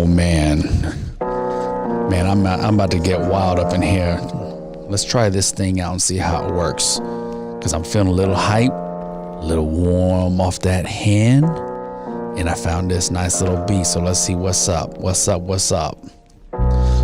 Oh man, I'm about to get wild up in here. Let's try this thing out and see how it works. Cause I'm feeling a little hype, a little warm off that hen, and I found this nice little beat. So let's see what's up.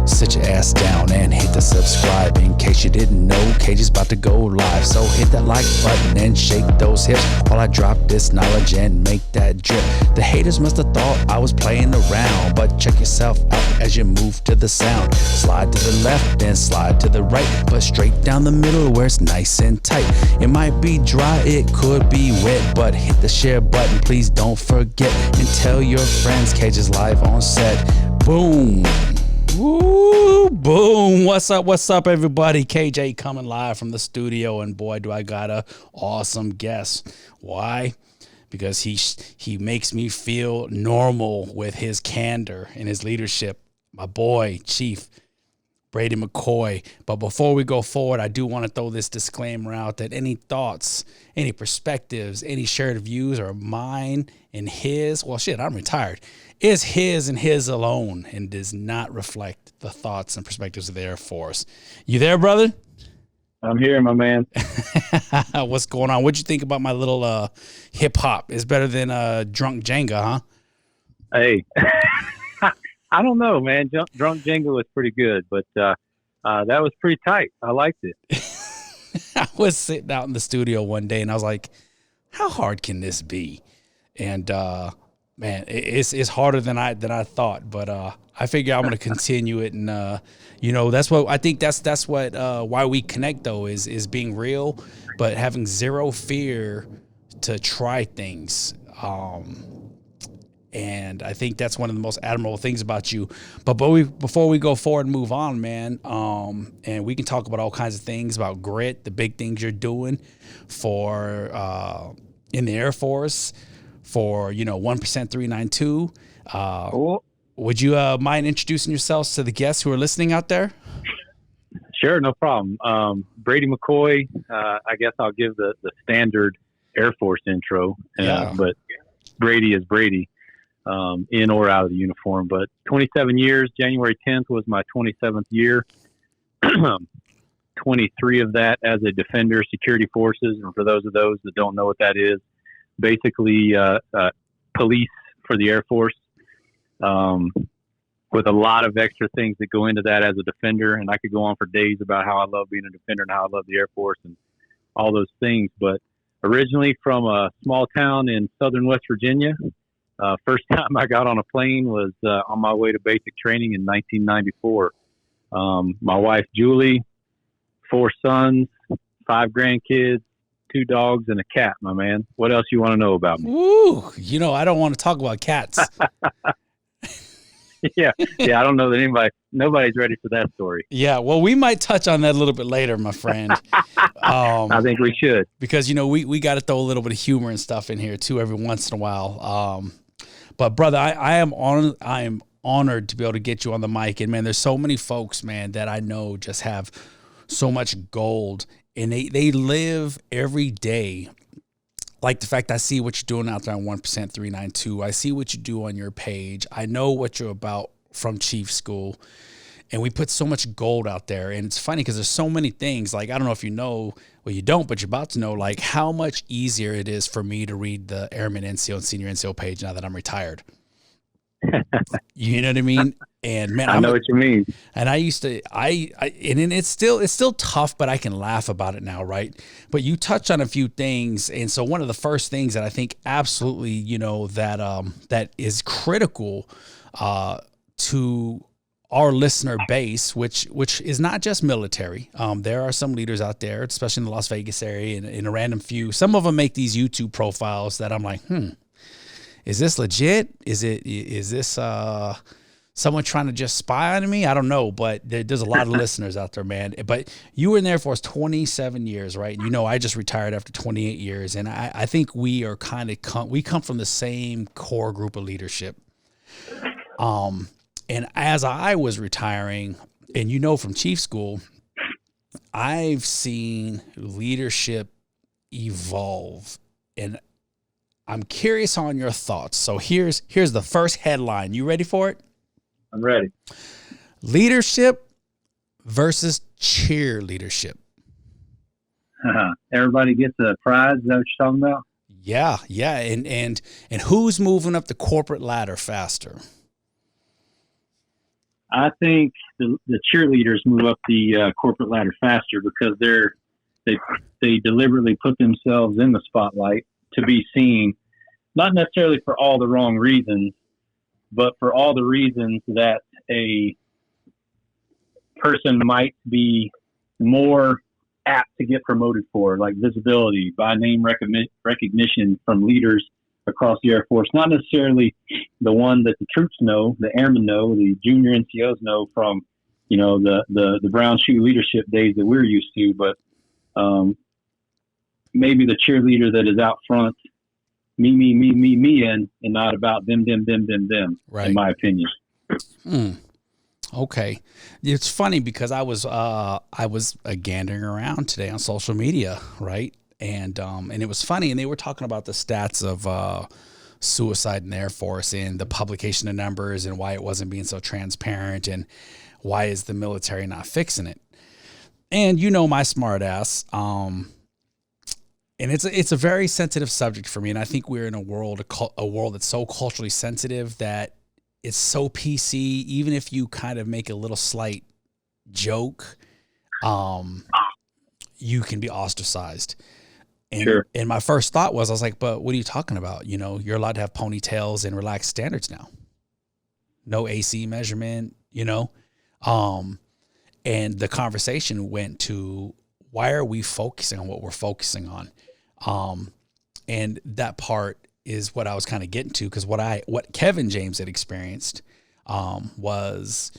Sit your ass down and hit the subscribe. In case you didn't know, Cage is about to go live. So hit that like button and shake those hips while I drop this knowledge and make that drip. The haters must have thought I was playing around, but check yourself out as you move to the sound. Slide to the left and slide to the right, but straight down the middle where it's nice and tight. It might be dry, it could be wet, but hit the share button, please don't forget. And tell your friends Cage is live on set. Boom. Woo, boom. What's up, everybody? KJ coming live from the studio, and boy, do I got a awesome guest. Why? Because he makes me feel normal with his candor and his leadership. My boy, Chief Brady McCoy. But before we go forward, I do want to throw this disclaimer out that any thoughts, any perspectives, any shared views are mine and his. Well, shit, I'm retired. Is his and his alone and does not reflect the thoughts and perspectives of the Air Force. You there, brother? I'm here, my man. What's going on? What'd you think about my little hip hop? It's better than Drunk Jenga, huh? Hey, I don't know, man. Drunk Jenga was pretty good, but that was pretty tight. I liked it. I was sitting out in the studio one day, and I was like, how hard can this be? And man, it's harder than I thought, but I figure I'm gonna continue it, and that's what I think. That's what why we connect though is being real, but having zero fear to try things. And I think that's one of the most admirable things about you. But before we go forward and move on, man, and we can talk about all kinds of things about grit, the big things you're doing for in the Air Force. For 1% 392. Cool. Would you mind introducing yourselves to the guests who are listening out there? Sure, no problem. Brady McCoy. I guess I'll give the standard Air Force intro. But Brady is Brady, in or out of the uniform. But 27 years. January 10th was my 27th year. 23 of that as a Defender Security Forces. And for those that don't know what that is, basically police for the Air Force, with a lot of extra things that go into that as a Defender. And I could go on for days about how I love being a Defender and how I love the Air Force and all those things. But originally from a small town in southern West Virginia, first time I got on a plane was on my way to basic training in 1994. My wife, Julie, 4 sons, 5 grandkids, 2 dogs and a cat, my man. What else you want to know about me? Ooh, I don't want to talk about cats. Yeah. I don't know that nobody's ready for that story. Yeah, well, we might touch on that a little bit later, my friend. I think we should, because we got to throw a little bit of humor and stuff in here too every once in a while. But brother, I am honored to be able to get you on the mic, and man, there's so many folks, man, that I know just have so much gold. And they live every day. Like the fact I see what you're doing out there on 1% 392. I see what you do on your page. I know what you're about from Chief School. And we put so much gold out there. And it's funny because there's so many things. Like, I don't know if you know, well, you don't, but you're about to know, like, how much easier it is for me to read the Airman NCO and Senior NCO page now that I'm retired. You know what I mean? And man, I know what you mean. And I used to, and it's still tough, but I can laugh about it now, right? But you touched on a few things, and so one of the first things that I think absolutely, that is critical to our listener base, which is not just military. There are some leaders out there, especially in the Las Vegas area, and in a random few. Some of them make these YouTube profiles that I'm like, is this legit? Is this someone trying to just spy on me? I don't know, but there's a lot of listeners out there, man. But you were in the Air Force 27 years, right? I just retired after 28 years, and I think we are we come from the same core group of leadership. And as I was retiring, and from Chief School, I've seen leadership evolve, and I'm curious on your thoughts. So here's the first headline. You ready for it? I'm ready. Leadership versus cheerleadership. Everybody gets a prize. Is that what you're talking about? Yeah. And who's moving up the corporate ladder faster? I think the cheerleaders move up the corporate ladder faster because they deliberately put themselves in the spotlight to be seen, not necessarily for all the wrong reasons, but for all the reasons that a person might be more apt to get promoted for, like visibility, by name recognition from leaders across the Air Force, not necessarily the one that the troops know, the airmen know, the junior NCOs know from, the brown shoe leadership days that we're used to, but maybe the cheerleader that is out front, me, and not about them, right. In my opinion. Okay. It's funny because I was gandering around today on social media, right? And it was funny, and they were talking about the stats of suicide in the Air Force and the publication of numbers and why it wasn't being so transparent and why is the military not fixing it. And my smart ass, and it's a very sensitive subject for me, and I think we're in a world that's so culturally sensitive that it's so PC. Even if you kind of make a little slight joke, you can be ostracized. And, sure. And my first thought was, I was like, but what are you talking about? You're allowed to have ponytails and relaxed standards now. No AC measurement, and the conversation went to, why are we focusing on what we're focusing on? And that part is what I was kind of getting to, because what Kevin James had experienced was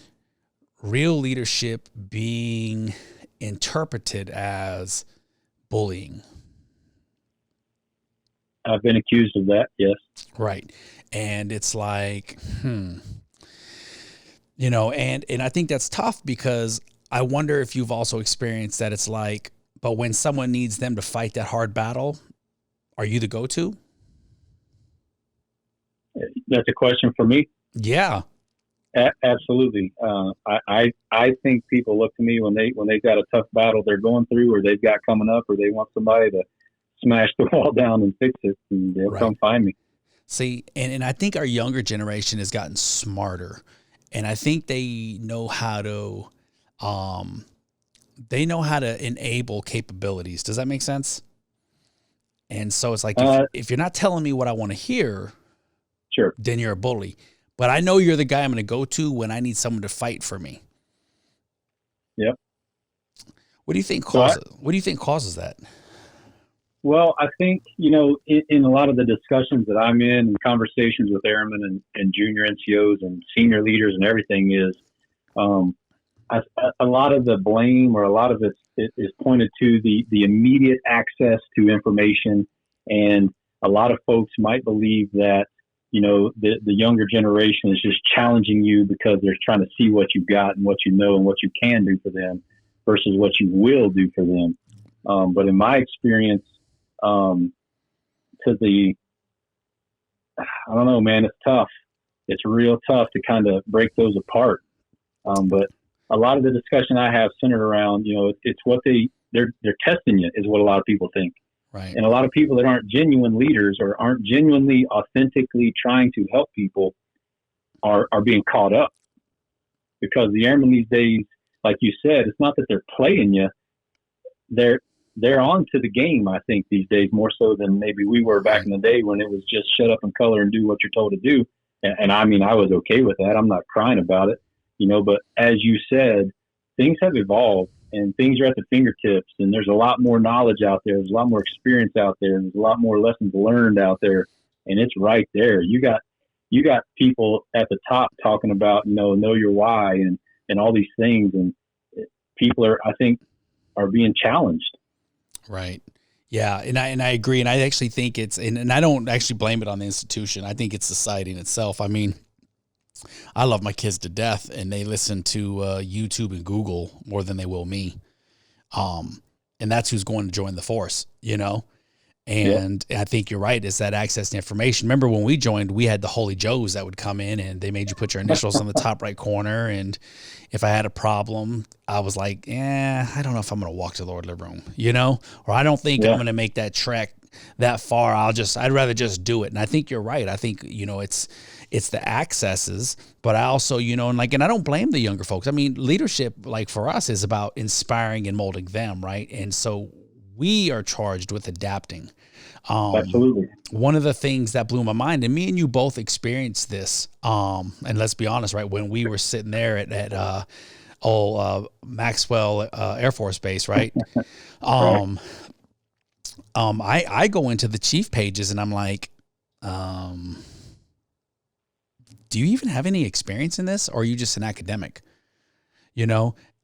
real leadership being interpreted as bullying. I've been accused of that, yes. Right. And it's like, and I think that's tough, because I wonder if you've also experienced that. It's like, but when someone needs them to fight that hard battle, are you the go-to? That's a question for me. Yeah. Absolutely. I think people look to me when they've got a tough battle they're going through, or they've got coming up, or they want somebody to smash the wall down and fix it, and they'll come find me. See, and I think our younger generation has gotten smarter, and I think they know how to enable capabilities. Does that make sense? And so it's like, if you're not telling me what I want to hear, sure, then you're a bully. But I know you're the guy I'm going to go to when I need someone to fight for me. Yep. What do you think causes that? Well, I think, in a lot of the discussions that I'm in and conversations with airmen and junior NCOs and senior leaders and everything is, a lot of the blame, or a lot of it is pointed to the immediate access to information. And a lot of folks might believe that, the younger generation is just challenging you because they're trying to see what you've got and what you know and what you can do for them versus what you will do for them. But in my experience, I don't know, man, it's tough. It's real tough to kind of break those apart. But a lot of the discussion I have centered around, it's what they're testing you, is what a lot of people think. Right. And a lot of people that aren't genuine leaders or aren't genuinely, authentically trying to help people are being caught up, because the airmen these days, like you said, it's not that they're playing you. They're on to the game, I think, these days, more so than maybe we were back in the day when it was just shut up and color and do what you're told to do. And I mean, I was okay with that. I'm not crying about it, but as you said, things have evolved and things are at the fingertips, and there's a lot more knowledge out there. There's a lot more experience out there. There's a lot more lessons learned out there, and it's right there. You got people at the top talking about, know your why and all these things. And people are being challenged. Right. Yeah. And I agree. And I actually think and I don't actually blame it on the institution. I think it's society in itself. I mean, I love my kids to death, and they listen to YouTube and Google more than they will me. And that's who's going to join the force, And I think you're right. It's that access to information. Remember when we joined, we had the Holy Joes that would come in and they made you put your initials on the top right corner. And if I had a problem, I was like, I don't know if I'm going to walk to the Lord living room, or I don't think I'm going to make that trek that far. I'd rather just do it. And I think you're right. I think, it's the accesses, but I also, and I don't blame the younger folks. I mean, leadership, like for us, is about inspiring and molding them. Right. And so we are charged with adapting. Absolutely. One of the things that blew my mind, and me and you both experienced this, and let's be honest, right, when we were sitting there at Maxwell Air Force Base, right? Right. I go into the chief pages and I'm like, do you even have any experience in this, or are you just an academic?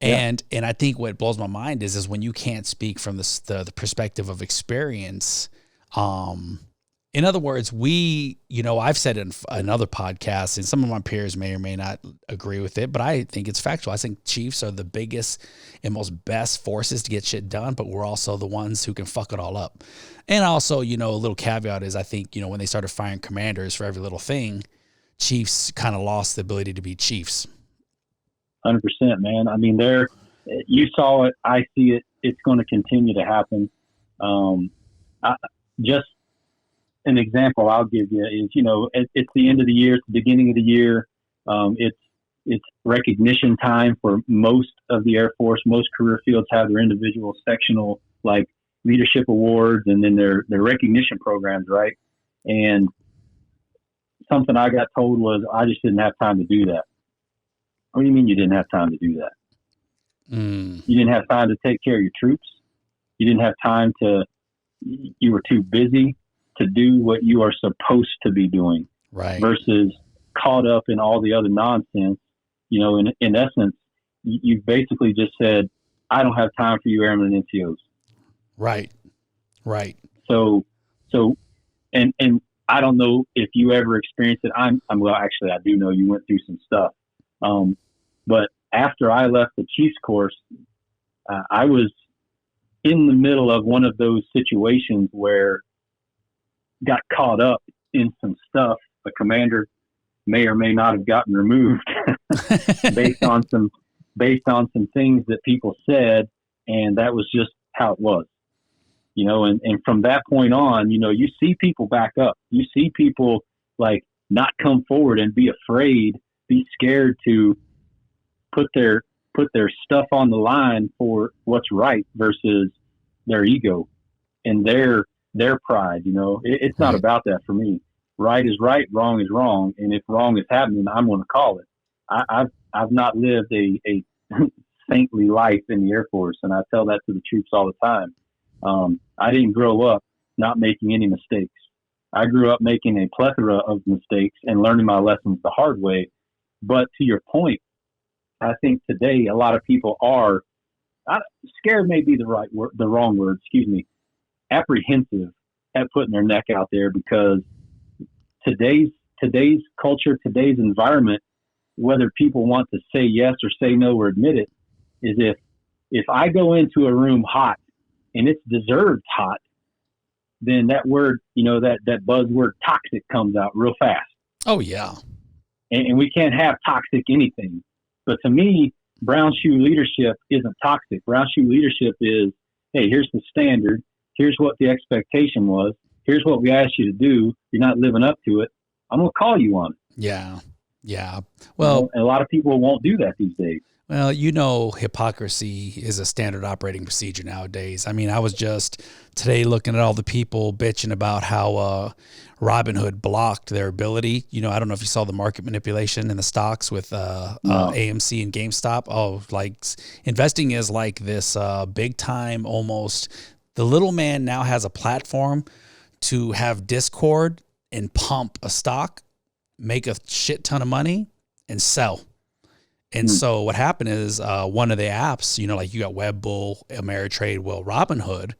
And I think what blows my mind is when you can't speak from the perspective of experience. In other words, I've said in another podcast, and some of my peers may or may not agree with it, but I think it's factual. I think chiefs are the biggest and most best forces to get shit done, but we're also the ones who can fuck it all up. And also, a little caveat is I think, when they started firing commanders for every little thing, chiefs kind of lost the ability to be chiefs. 100%, man. I mean, you saw it. I see it. It's going to continue to happen. Just an example I'll give you is, it's the end of the year, it's the beginning of the year. It's recognition time for most of the Air Force. Most career fields have their individual sectional, like leadership awards, and then their recognition programs, right? And something I got told was I just didn't have time to do that. What do you mean you didn't have time to do that? You didn't have time to take care of your troops. You didn't have time you were too busy to do what you are supposed to be doing. Right. Versus caught up in all the other nonsense. In essence, you basically just said, I don't have time for you airmen and NCOs. Right. So, and I don't know if you ever experienced it. Well, actually I do know you went through some stuff. But after I left the Chiefs course, I was in the middle of one of those situations where got caught up in some stuff. A commander may or may not have gotten removed based on some things that people said. And that was just how it was, and from that point on, you see people back up. You see people like not come forward and be afraid, be scared to put their stuff on the line for what's right versus their ego and their pride. It's not about that for me. Right is right, wrong is wrong, and if wrong is happening, I'm going to call it. I've not lived a saintly life in the Air Force, and I tell that to the troops all the time. I didn't grow up not making any mistakes. I grew up making a plethora of mistakes and learning my lessons the hard way. But to your point, I think today a lot of people are scared. May be the wrong word. Excuse me. Apprehensive at putting their neck out there because today's culture, today's environment, whether people want to say yes or say no or admit it, is if I go into a room hot and it's deserved hot, then that word, that buzzword toxic comes out real fast. Oh yeah. And we can't have toxic anything. But to me, brown shoe leadership isn't toxic. Brown shoe leadership is, hey, here's the standard. Here's what the expectation was. Here's what we asked you to do. You're not living up to it. I'm going to call you on it. Yeah. Yeah. Well, and a lot of people won't do that these days. Well, hypocrisy is a standard operating procedure nowadays. I mean, I was just today looking at all the people bitching about how Robinhood blocked their ability. I don't know if you saw the market manipulation in the stocks with AMC and GameStop. Oh, like investing is like this big time almost. The little man now has a platform to have Discord and pump a stock, make a shit ton of money, and sell. And so what happened is one of the apps, like you got Webbull, Ameritrade, Robinhood,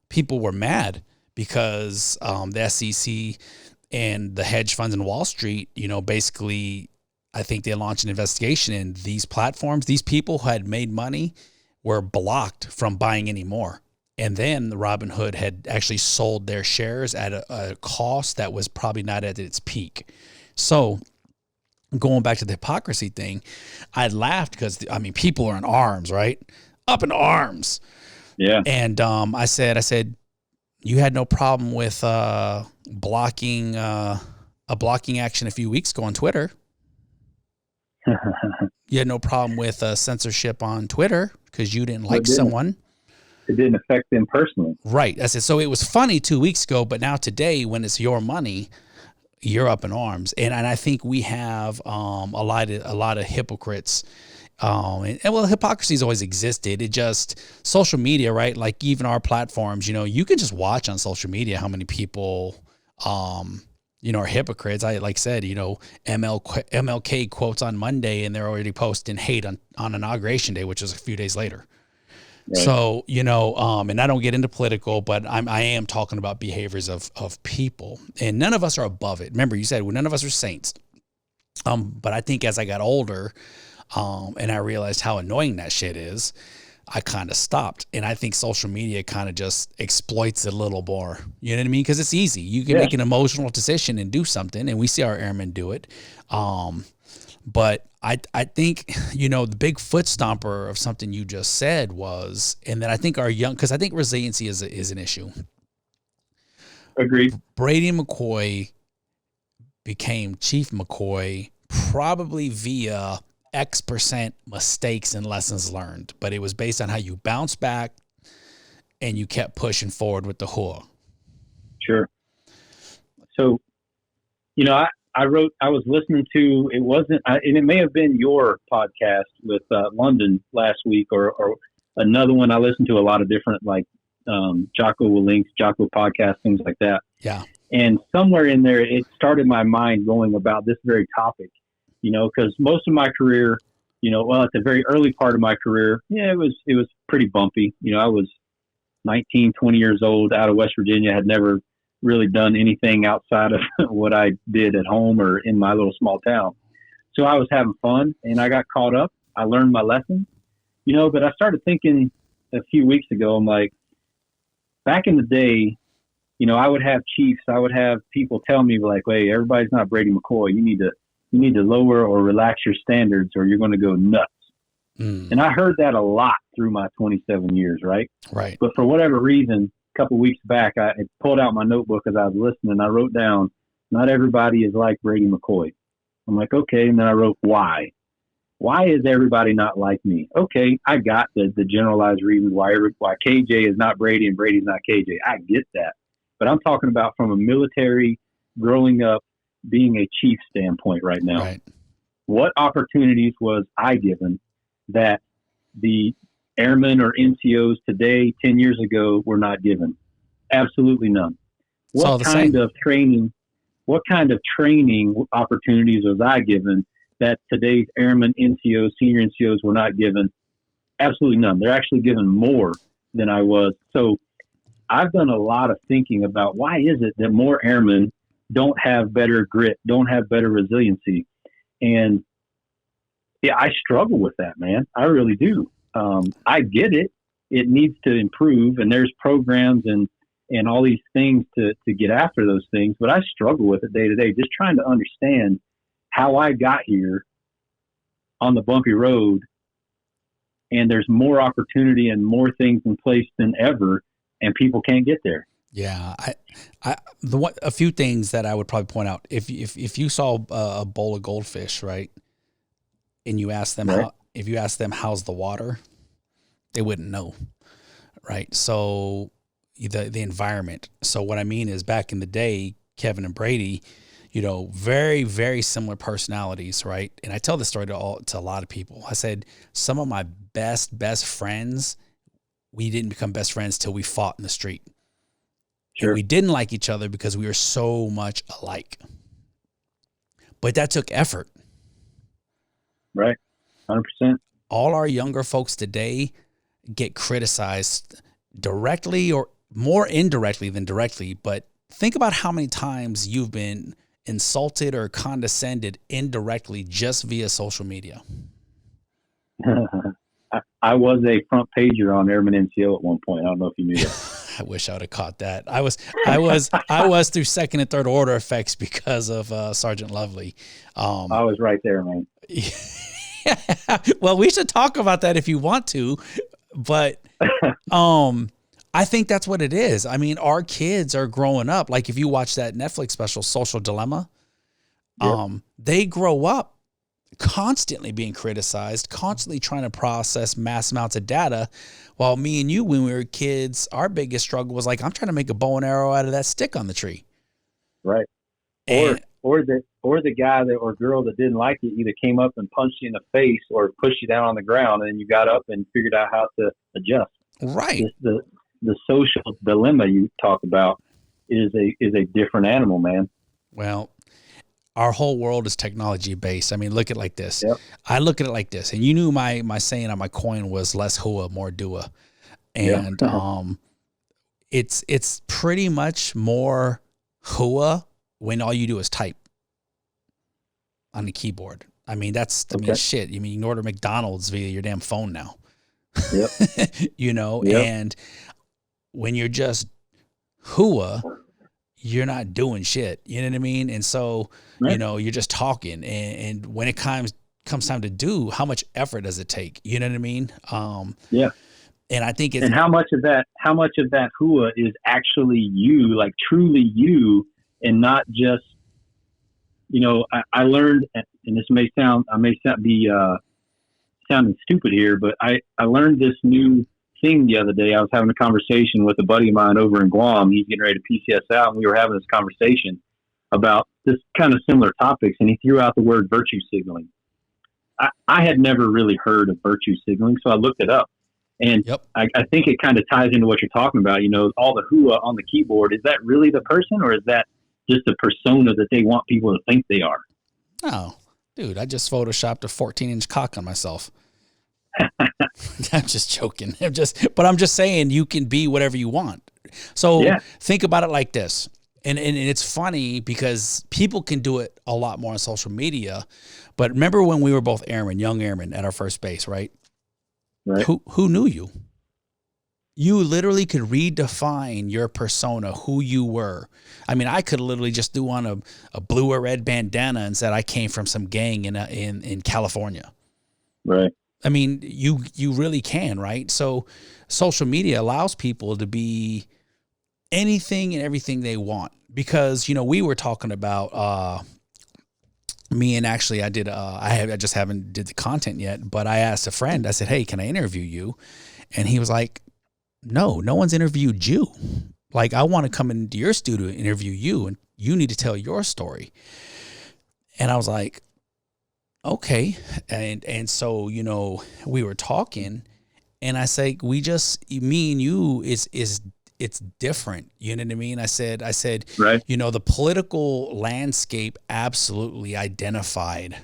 people were mad because the SEC and the hedge funds in Wall Street, basically, I think they launched an investigation and these platforms, these people who had made money were blocked from buying any more. And then the Robinhood had actually sold their shares at a cost that was probably not at its peak. So going back to the hypocrisy thing, I laughed because, I mean, people are in arms, right? Up in arms. Yeah. And I said, you had no problem with blocking a blocking action a few weeks ago on Twitter. You had no problem with censorship on Twitter because you didn't like someone. It didn't affect them personally. Right. I said, so it was funny 2 weeks ago, but now today when it's your money, you're up in arms. And I think we have a lot of hypocrites. And well, hypocrisy's always existed. It just, social media, right? Like even our platforms, you can just watch on social media how many people, are hypocrites. I like said, MLK quotes on Monday and they're already posting hate on Inauguration Day, which is a few days later. Right. So, and I don't get into political, but I am talking about behaviors of people, and none of us are above it. Remember, you said none of us are saints. But I think as I got older, and I realized how annoying that shit is, I kind of stopped. And I think social media kind of just exploits it a little more. You know what I mean? Because it's easy. You can make an emotional decision and do something, and we see our airmen do it. But I think, the big foot stomper of something you just said was, and then I think because I think resiliency is an issue. Agreed. Brady McCoy became Chief McCoy probably via X% mistakes and lessons learned, but it was based on how you bounced back and you kept pushing forward with the whore. Sure. So, I was listening to, and it may have been your podcast with London last week or another one. I listened to a lot of different, Jocko Willink's, Jocko podcast, things like that. Yeah. And somewhere in there, it started my mind going about this very topic, because most of my career, at the very early part of my career, it was pretty bumpy. I was 19, 20 years old out of West Virginia, had never really done anything outside of what I did at home or in my little small town. So I was having fun and I got caught up. I learned my lesson, but I started thinking a few weeks ago, I'm like, back in the day, I would have chiefs, I would have people tell me like, hey, everybody's not Brady McCoy. You need to lower or relax your standards or you're going to go nuts. And I heard that a lot through my 27 years. Right. Right. But for whatever reason, couple of weeks back, I pulled out my notebook as I was listening. I wrote down, not everybody is like Brady McCoy. I'm like, okay. And then I wrote, why? Why is everybody not like me? Okay, I got the generalized reasons why KJ is not Brady and Brady's not KJ. I get that. But I'm talking about from a military, growing up, being a chief standpoint right now. Right. What opportunities was I given that the airmen or NCOs today, 10 years ago, were not given? Absolutely none. What kind of training opportunities was I given that today's airmen, NCOs, senior NCOs were not given? Absolutely none. They're actually given more than I was. So I've done a lot of thinking about why is it that more airmen don't have better grit, don't have better resiliency. And I struggle with that, man. I really do. I get it. It needs to improve, and there's programs and all these things to get after those things. But I struggle with it day to day, just trying to understand how I got here on the bumpy road. And there's more opportunity and more things in place than ever, and people can't get there. Yeah, a few things that I would probably point out. If you saw a bowl of goldfish, right, and you ask them if you ask them how's the water, they wouldn't know, right? So the environment. So what I mean is, back in the day, Kevin and Brady, very, very similar personalities, right? And I tell this story to a lot of people. I said some of my best friends, we didn't become best friends till we fought in the street. Sure. And we didn't like each other because we were so much alike. But that took effort. Right. 100%. All our younger folks today get criticized directly or more indirectly than directly. But think about how many times you've been insulted or condescended indirectly just via social media. I was a front pager on Airman NCO at one point. I don't know if you knew that. I wish I would have caught that. I was through second and third order effects because of Sergeant Lovely. I was right there, man. Well, we should talk about that if you want to, but I think that's what it is. I mean, our kids are growing up. Like if you watch that Netflix special, Social Dilemma, they grow up constantly being criticized, constantly trying to process mass amounts of data. While me and you, when we were kids, our biggest struggle was like, I'm trying to make a bow and arrow out of that stick on the tree. Right. Or the guy that or girl that didn't like it either came up and punched you in the face or pushed you down on the ground, and you got up and figured out how to adjust. Right. The social dilemma you talk about is a different animal, man. Well, our whole world is technology based. I mean, look at it like this. Yep. I look at it like this, and you knew my saying on my coin was less hua, more dua, and it's pretty much more hua when all you do is type on the keyboard. I mean, shit. You mean you can order McDonald's via your damn phone now. Yep. You know, and when you're just hua, you're not doing shit. You know what I mean? And so, you know, you're just talking. And when it comes time to do, how much effort does it take? You know what I mean? And I think and how much of that hua is actually you, like truly you, and not just, you know, I learned, and this may sound be sounding stupid here, but I learned this new thing the other day. I was having a conversation with a buddy of mine over in Guam. He's getting ready to PCS out, and we were having this conversation about this kind of similar topics, and he threw out the word virtue signaling. I had never really heard of virtue signaling, so I looked it up. And I think it kind of ties into what you're talking about. You know, all the hua on the keyboard, is that really the person, or is that just a persona that they want people to think they are? Oh, dude, I just photoshopped a 14-inch cock on myself. I'm just joking. But I'm just saying you can be whatever you want. So think about it like this. And it's funny because people can do it a lot more on social media. But remember when we were both airmen, young airmen at our first base, right? Right. Who knew you? You literally could redefine your persona, who you were. I mean, I could literally just do on a blue or red bandana and said I came from some gang in California. Right. I mean, you really can, right? So social media allows people to be anything and everything they want because, you know, we were talking about me and actually I did I just haven't did the content yet, but I asked a friend, I said, hey, can I interview you? And he was like, no one's interviewed you. Like, I want to come into your studio and interview you, and you need to tell your story. And I was like, okay. And so, you know, we were talking, and I say, me and you it's different. You know what I mean? I said, right. You know, the political landscape absolutely identified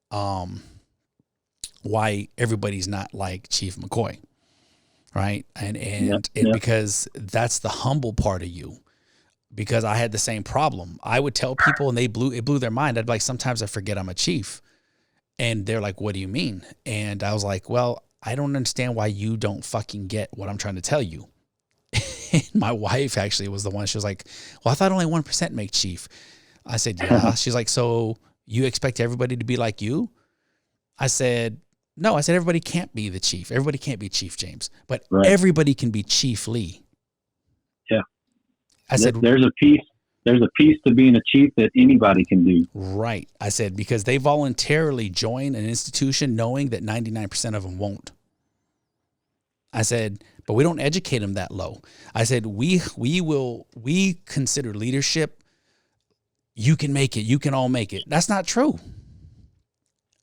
why everybody's not like Chief McCoy. Right. And because that's the humble part of you, because I had the same problem. I would tell people and it blew their mind. I'd be like, sometimes I forget I'm a chief. And they're like, what do you mean? And I was like, well, I don't understand why you don't fucking get what I'm trying to tell you. And my wife actually was the one, she was like, well, I thought only 1% make chief. I said, yeah. She's like, so you expect everybody to be like you? I said, no, I said, everybody can't be the chief. Everybody can't be Chief James, but everybody can be Chief Lee. Yeah. I said, there's a piece to being a chief that anybody can do. Right. I said, because they voluntarily join an institution knowing that 99% of them won't. I said, but we don't educate them that low. I said, we consider leadership. You can make it. You can all make it. That's not true.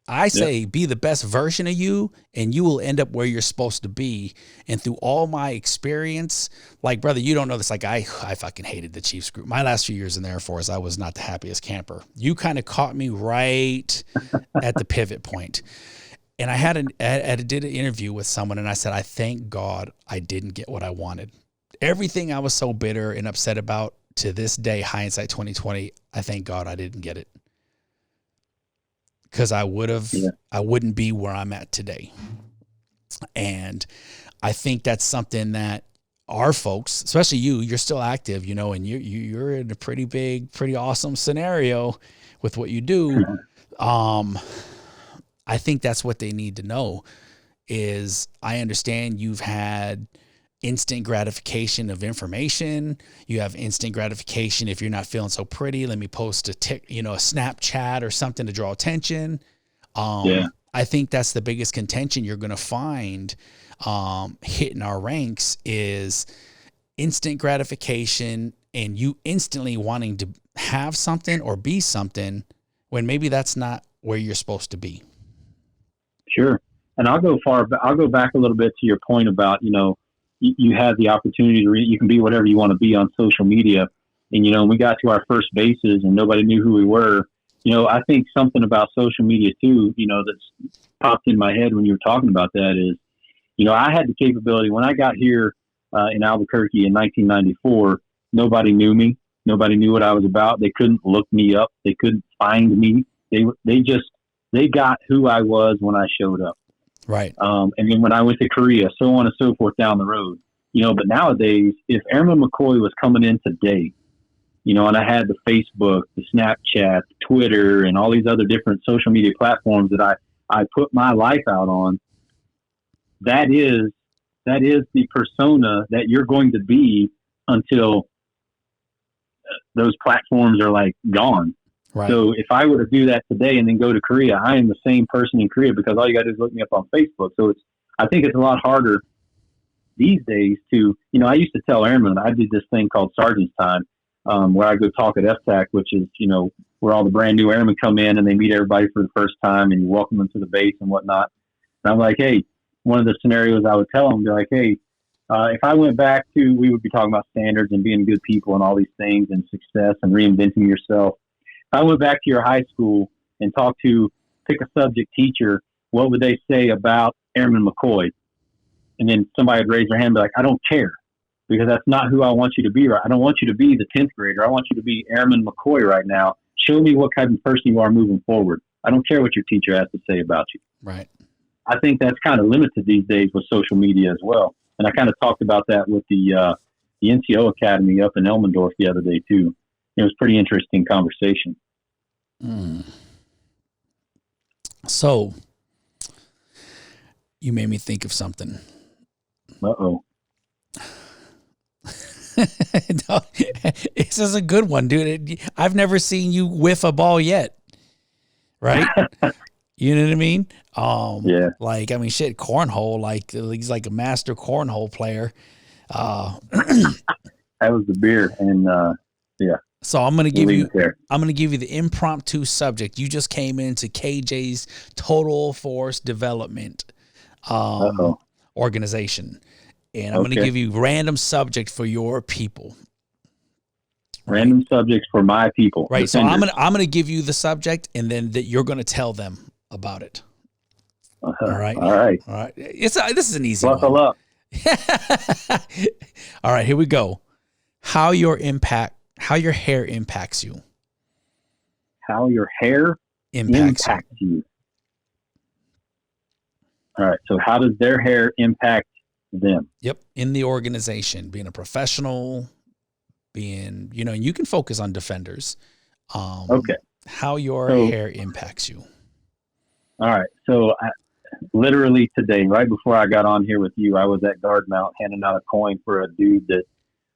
I say be the best version of you and you will end up where you're supposed to be. And through all my experience, like, brother, you don't know this. Like, I fucking hated the Chiefs group. My last few years in the Air Force, I was not the happiest camper. You kind of caught me right at the pivot point. And I did an interview with someone and I said, I thank God I didn't get what I wanted. Everything I was so bitter and upset about to this day, hindsight 2020, I thank God I didn't get it. Because I wouldn't be where I'm at today. And I think that's something that our folks, especially you're still active, and you're in a pretty big, pretty awesome scenario with what you do. I think that's what they need to know is I understand you've had instant gratification of information. You have instant gratification. If you're not feeling so pretty, let me post a Snapchat or something to draw attention. I think that's the biggest contention you're going to find hitting our ranks is instant gratification and you instantly wanting to have something or be something when maybe that's not where you're supposed to be. Sure. And I'll go back a little bit to your point about, you have the opportunity to you can be whatever you want to be on social media. And, when we got to our first bases and nobody knew who we were, I think something about social media too, that's popped in my head when you were talking about that is, I had the capability when I got here in Albuquerque in 1994, nobody knew me. Nobody knew what I was about. They couldn't look me up. They couldn't find me. They got who I was when I showed up. Right. And then when I went to Korea, so on and so forth down the road, but nowadays, if Airman McCoy was coming in today, and I had the Facebook, the Snapchat, Twitter, and all these other different social media platforms that I put my life out on, that is the persona that you're going to be until those platforms are like gone. Right. So if I were to do that today and then go to Korea, I am the same person in Korea because all you got to do is look me up on Facebook. So I think it's a lot harder these days to, I used to tell Airmen, I did this thing called Sergeant's Time, where I go talk at FTAC, which is, where all the brand new airmen come in and they meet everybody for the first time and you welcome them to the base and whatnot. And I'm like, hey, one of the scenarios I would tell them, be like, hey, if I went back to, we would be talking about standards and being good people and all these things and success and reinventing yourself. If I went back to your high school and pick a subject teacher, what would they say about Airman McCoy? And then somebody would raise their hand and be like, I don't care because that's not who I want you to be. Right? I don't want you to be the 10th grader. I want you to be Airman McCoy right now. Show me what kind of person you are moving forward. I don't care what your teacher has to say about you. Right. I think that's kind of limited these days with social media as well. And I kind of talked about that with the NCO Academy up in Elmendorf the other day too. It was a pretty interesting conversation. So you made me think of something. Uh-oh. No, this is a good one, dude. I've never seen you whiff a ball yet. Right? You know what I mean? Yeah. Like, I mean, shit, cornhole, like he's like a master cornhole player. That was the beer. And, yeah. So I'm going to give you the impromptu subject. You just came into KJ's Total Force Development organization. And I'm going to give you random subject for your people. Random subjects for my people. Right. Defenders. So I'm going to give you the subject and then you're going to tell them about it. All right. All right. This is an easy one. Buckle up. All right, here we go. How your hair impacts you. How your hair impacts you. All right. So how does their hair impact them? Yep. In the organization, being a professional, being, you can focus on defenders. Okay. How your hair impacts you. All right. So literally today, right before I got on here with you, I was at guard mount handing out a coin for a dude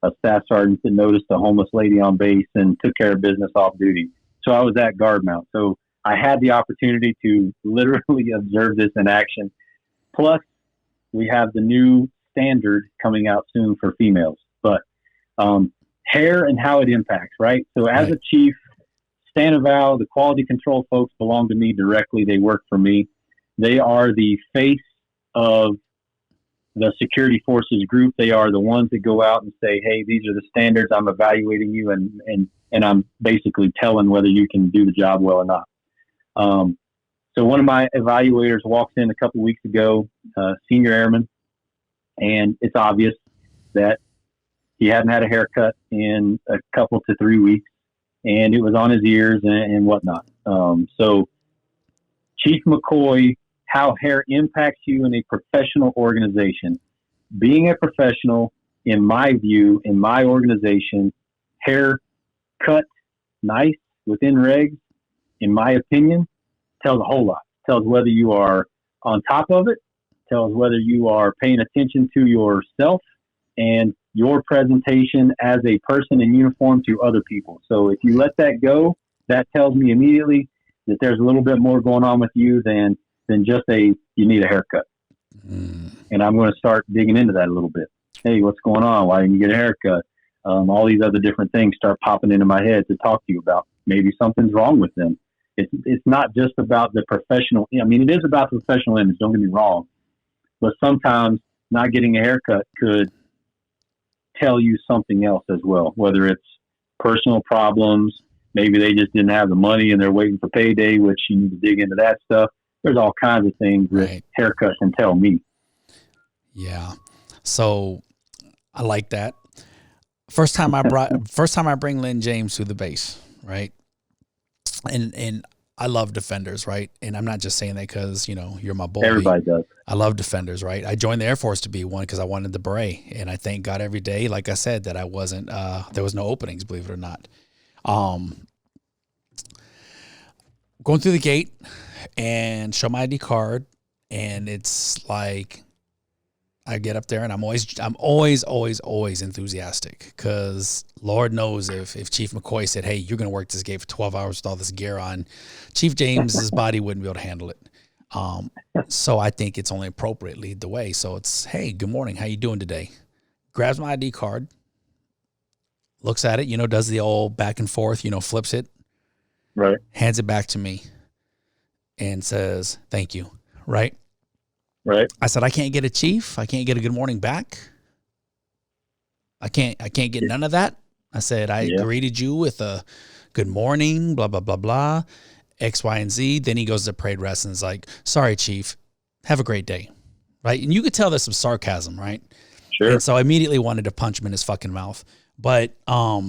a staff sergeant that noticed a homeless lady on base and took care of business off duty. So I was at guard mount. So I had the opportunity to literally observe this in action. Plus, we have the new standard coming out soon for females. But hair and how it impacts, right? So as a chief, Stanival, the quality control folks belong to me directly. They work for me. They are the face of the security forces group. They are the ones that go out and say, hey, these are the standards. I'm evaluating you and I'm basically telling whether you can do the job well or not. So one of my evaluators walked in a couple weeks ago, senior airman, and it's obvious that he hadn't had a haircut in a couple to 3 weeks, and it was on his ears and whatnot. So Chief McCoy how hair impacts you in a professional organization. Being a professional, in my view, in my organization, hair cut nice within regs, in my opinion, tells a whole lot. Tells whether you are on top of it, tells whether you are paying attention to yourself and your presentation as a person in uniform to other people. So if you let that go, that tells me immediately that there's a little bit more going on with you than just you need a haircut. And I'm going to start digging into that a little bit. Hey, what's going on? Why didn't you get a haircut? All these other different things start popping into my head to talk to you about. Maybe something's wrong with them. It's not just about the professional. I mean, it is about the professional image. Don't get me wrong, but sometimes not getting a haircut could tell you something else as well. Whether it's personal problems, maybe they just didn't have the money and they're waiting for payday, which you need to dig into that stuff. There's all kinds of things that haircuts can tell me. Yeah. So I like that. First time I bring Lynn James to the base, right? And I love defenders, right? And I'm not just saying that because, you're my boy. Everybody does. I love defenders, right? I joined the Air Force to be one because I wanted the beret. And I thank God every day, like I said, that I wasn't, there was no openings, believe it or not. Going through the gate and show my ID card. And it's like, I get up there and I'm always enthusiastic because Lord knows if Chief McCoy said, hey, you're going to work this gate for 12 hours with all this gear on, Chief James's body wouldn't be able to handle it. So I think it's only appropriate lead the way. So it's, hey, good morning. How you doing today? Grabs my ID card, looks at it, does the old back and forth, flips it, right? Hands it back to me and says, thank you. Right. Right. I said, I can't get a chief. I can't get a good morning back. I can't get none of that. I said, I greeted you with a good morning, blah, blah, blah, blah, X, Y, and Z. Then he goes to parade rest and is like, sorry, chief, have a great day. Right. And you could tell there's some sarcasm, right? Sure. And so I immediately wanted to punch him in his fucking mouth. But I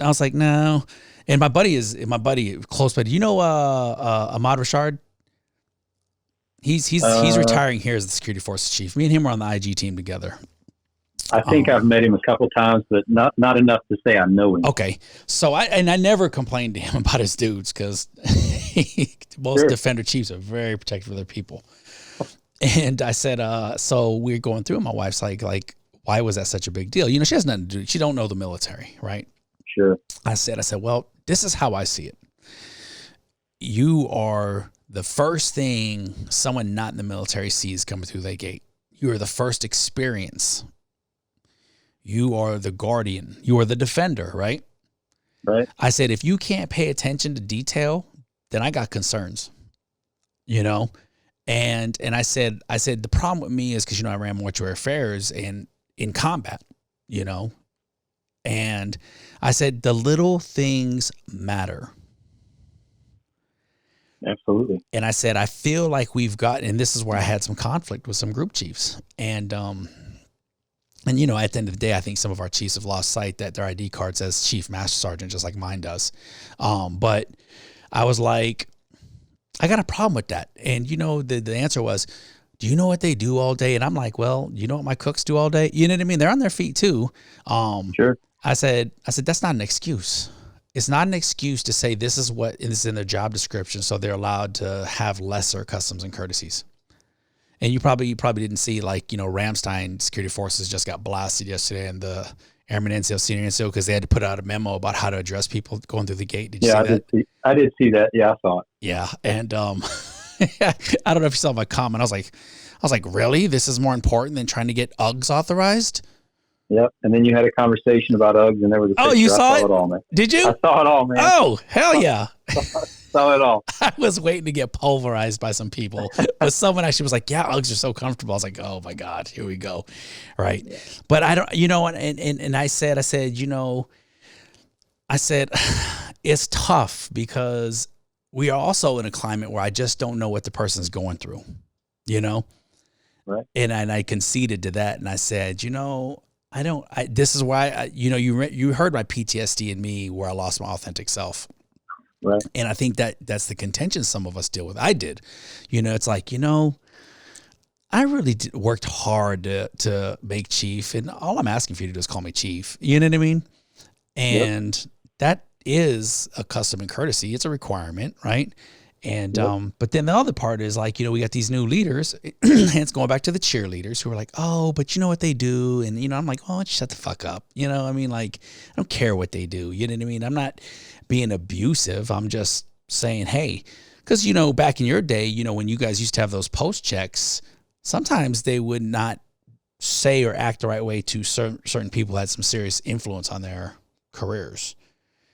was like, no. And my buddy, close buddy, Ahmad Rashard? He's retiring here as the security forces chief. Me and him were on the IG team together. I think I've met him a couple times, but not enough to say I know him. Okay, so I never complained to him about his dudes because most defender chiefs are very protective of their people. And I said, so we're going through, and my wife's like, why was that such a big deal? She has nothing to do. She don't know the military, right? Sure. I said, well, this is how I see it. You are the first thing someone not in the military sees coming through that gate. You are the first experience. You are the guardian. You are the defender, right? Right. I said, if you can't pay attention to detail, then I got concerns, And I said, the problem with me is because, I ran mortuary affairs and in combat, and I said, the little things matter. Absolutely. And I said, I feel like we've got, and this is where I had some conflict with some group chiefs. And at the end of the day, I think some of our chiefs have lost sight that their ID card says Chief Master Sergeant, just like mine does. But I was like, I got a problem with that. And, the answer was, do you know what they do all day? And I'm like, well, you know what my cooks do all day? You know what I mean? They're on their feet too. Sure. I said, that's not an excuse. It's not an excuse to say this is what is in their job description, so they're allowed to have lesser customs and courtesies. And you probably didn't see Ramstein Security Forces just got blasted yesterday, and the Airman NCO, Senior NCO, because they had to put out a memo about how to address people going through the gate. Did you see that? I did see that. Yeah, I saw it. Yeah, and I don't know if you saw my comment. I was like, really? This is more important than trying to get UGs authorized? Yep. And then you had a conversation about UGs, and there was a picture. Oh, you saw it? I saw it all, man. Did you? I saw it all, man. Oh, hell yeah. Saw it all. I was waiting to get pulverized by some people, but someone actually was like, yeah, UGs are so comfortable. I was like, oh my God, here we go. Right. Yeah. But I don't, and I said, it's tough because we are also in a climate where I just don't know what the person's going through, Right. And I conceded to that. And I said, this is why, you heard my PTSD in me where I lost my authentic self. Right. And I think that's the contention some of us deal with. I did, it's like, I really worked hard to make chief, and all I'm asking for you to do is call me chief. You know what I mean? And that is a custom and courtesy. It's a requirement, right? And but then the other part is like, we got these new leaders, and it's going back to the cheerleaders who are like, oh, but you know what they do, and I'm like, oh, shut the fuck up. I mean, like, I don't care what they do. You know what I mean? I'm not being abusive. I'm just saying, hey, because back in your day, when you guys used to have those post checks, sometimes they would not say or act the right way to certain people who had some serious influence on their careers.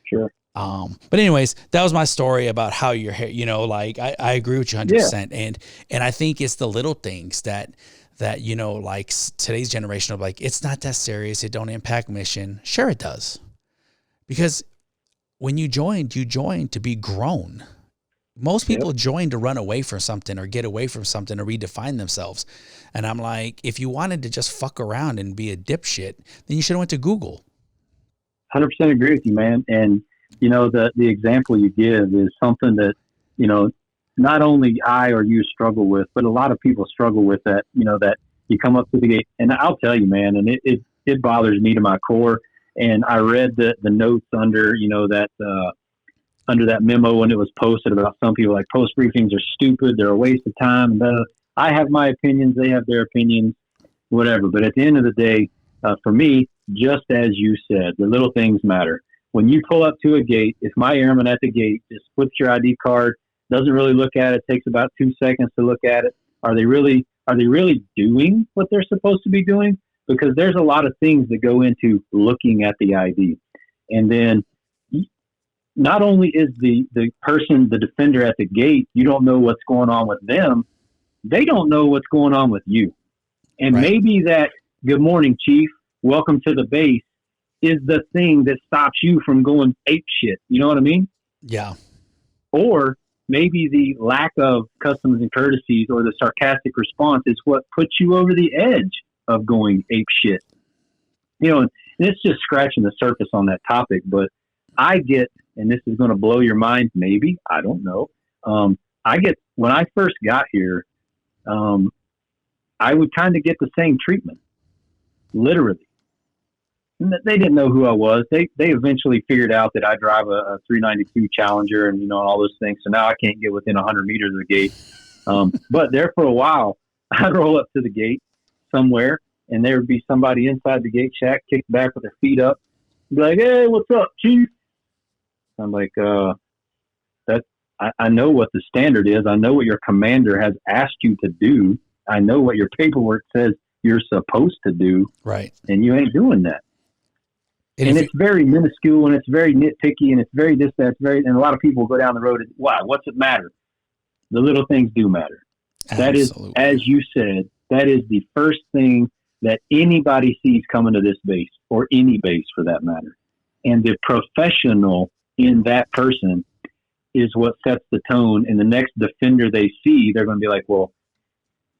Sure. But anyways, that was my story about how your hair, like I agree with you 100%. And I think it's the little things that, like today's generation of like, it's not that serious. It don't impact mission. Sure it does. Because when you joined to be grown. Most people join to run away from something or get away from something or redefine themselves. And I'm like, if you wanted to just fuck around and be a dipshit, then you should have went to Google. 100% agree with you, man. And, the example you give is something that, not only I or you struggle with, but a lot of people struggle with that, that you come up to the gate. And I'll tell you, man, and it bothers me to my core. And I read the notes under, under that memo when it was posted about some people like post briefings are stupid. They're a waste of time. I have my opinions. They have their opinions, whatever. But at the end of the day, for me, just as you said, the little things matter. When you pull up to a gate, if my airman at the gate just puts your ID card, doesn't really look at it, takes about 2 seconds to look at it, are they really doing what they're supposed to be doing? Because there's a lot of things that go into looking at the ID. And then not only is the person, the defender at the gate, you don't know what's going on with them, they don't know what's going on with you. And maybe that good morning, chief, welcome to the base is the thing that stops you from going ape shit. You know what I mean? Yeah. Or maybe the lack of customs and courtesies or the sarcastic response is what puts you over the edge of going ape shit. And it's just scratching the surface on that topic, but I get, and this is going to blow your mind, maybe, I don't know. When I first got here, I would kind of get the same treatment, literally. They didn't know who I was. They eventually figured out that I drive a 392 Challenger and, all those things. So now I can't get within 100 meters of the gate. But there for a while, I'd roll up to the gate somewhere and there would be somebody inside the gate shack kicked back with their feet up. Be like, hey, what's up, chief? I'm like, I know what the standard is. I know what your commander has asked you to do. I know what your paperwork says you're supposed to do. Right. And you ain't doing that. And it's very minuscule and it's very nitpicky and it's very this, that, and a lot of people go down the road and, wow, what's it matter? The little things do matter. Absolutely. That is, as you said, that is the first thing that anybody sees coming to this base or any base for that matter. And the professional in that person is what sets the tone. And the next defender they see, they're going to be like, well,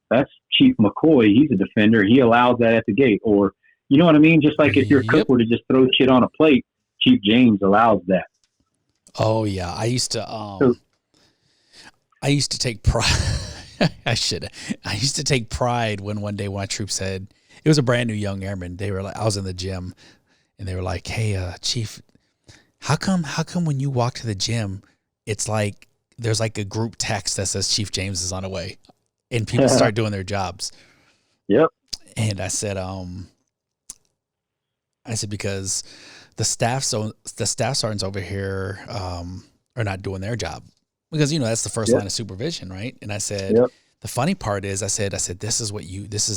that's Chief McCoy. He's a defender. He allows that at the gate. Or, you know what I mean? Just like if your cook were to just throw shit on a plate, Chief James allows that. Oh yeah. I used to take pride. I used to take pride when one day my troop said, it was a brand new young airman. They were like, I was in the gym and they were like, hey, Chief, how come when you walk to the gym, it's like, there's like a group text that says Chief James is on the way and people start doing their jobs. Yep. And I said, because the staff sergeants over here, are not doing their job because, that's the first line of supervision. Right. And I said, the funny part is I said, this is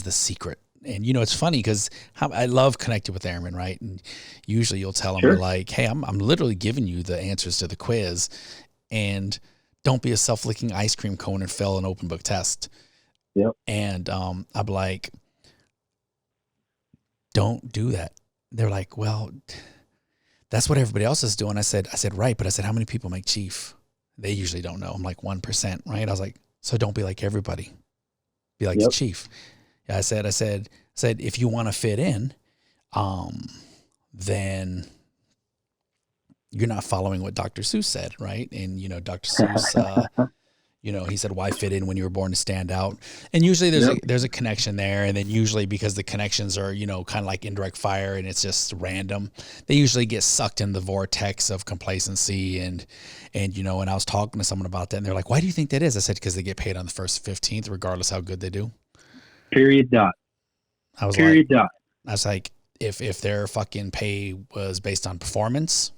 the secret. And, it's funny because I love connecting with airmen. Right. And usually you'll tell them like, hey, I'm literally giving you the answers to the quiz and don't be a self-licking ice cream cone and fail an open book test. Yep. And, I'm like, don't do that. They're like, well, that's what everybody else is doing. I said, right. But I said, how many people make chief? They usually don't know. I'm like 1%. Right. I was like, so don't be like everybody. Be like the chief. I said, if you want to fit in, then you're not following what Dr. Seuss said, right? And, you know, Dr. Seuss, you know, he said, why fit in when you were born to stand out? And usually there's a connection there. And then usually because the connections are, you know, kind of like indirect fire and it's just random, they usually get sucked in the vortex of complacency. And, you know, and I was talking to someone about that and they're like, why do you think that is? I said, because they get paid on the 1st, 15th, regardless how good they do. Period. Dot. I was Period. like, Dot. I was like, if their fucking pay was based on performance,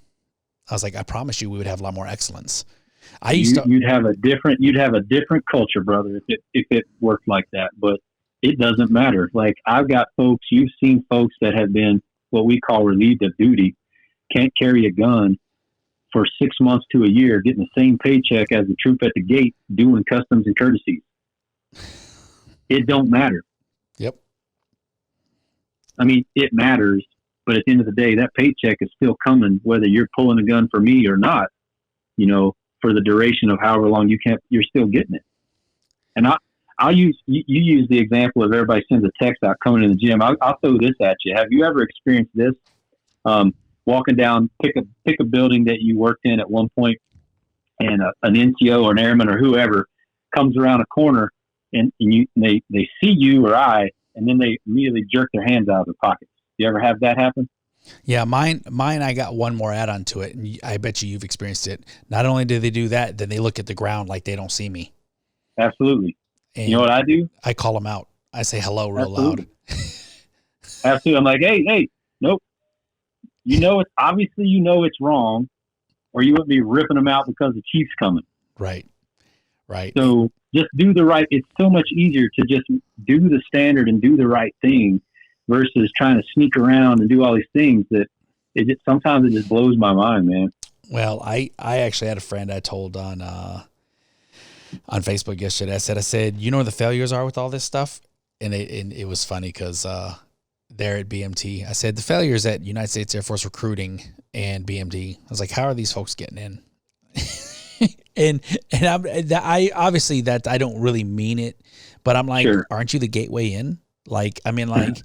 I was like, I promise you we would have a lot more excellence. You'd have a different culture, brother, if it worked like that. But it doesn't matter. Like, I've got folks, you've seen folks that have been what we call relieved of duty, can't carry a gun for 6 months to a year, getting the same paycheck as the troop at the gate, doing customs and courtesies. It don't matter. Yep. I mean, it matters, but at the end of the day, that paycheck is still coming, whether you're pulling a gun for me or not, you know, for the duration of however long you're still getting it. And you use the example of everybody sends a text out coming in the gym. I'll throw this at you. Have you ever experienced this? Walking down, pick a building that you worked in at one point, and an NCO or an airman or whoever comes around a corner and they see you or I, and then they immediately jerk their hands out of their pockets. You ever have that happen? Yeah, mine. I got one more add-on to it, and I bet you've experienced it. Not only do they do that, then they look at the ground like they don't see me. Absolutely. And you know what I do? I call them out. I say hello real Absolutely. loud. Absolutely. I'm like, hey, nope. You know, it's wrong, or you wouldn't be ripping them out because the chief's coming. Right. So just do the right. It's so much easier to just do the standard and do the right thing versus trying to sneak around and do all these things that sometimes it just blows my mind, man. Well, I actually had a friend I told on Facebook yesterday. I said, you know where the failures are with all this stuff? And it was funny because there at BMT, I said the failures at United States Air Force recruiting and BMT. I was like, how are these folks getting in? and I obviously that I don't really mean it, but I'm like, sure. Aren't you the gateway in? Like, I mean, like,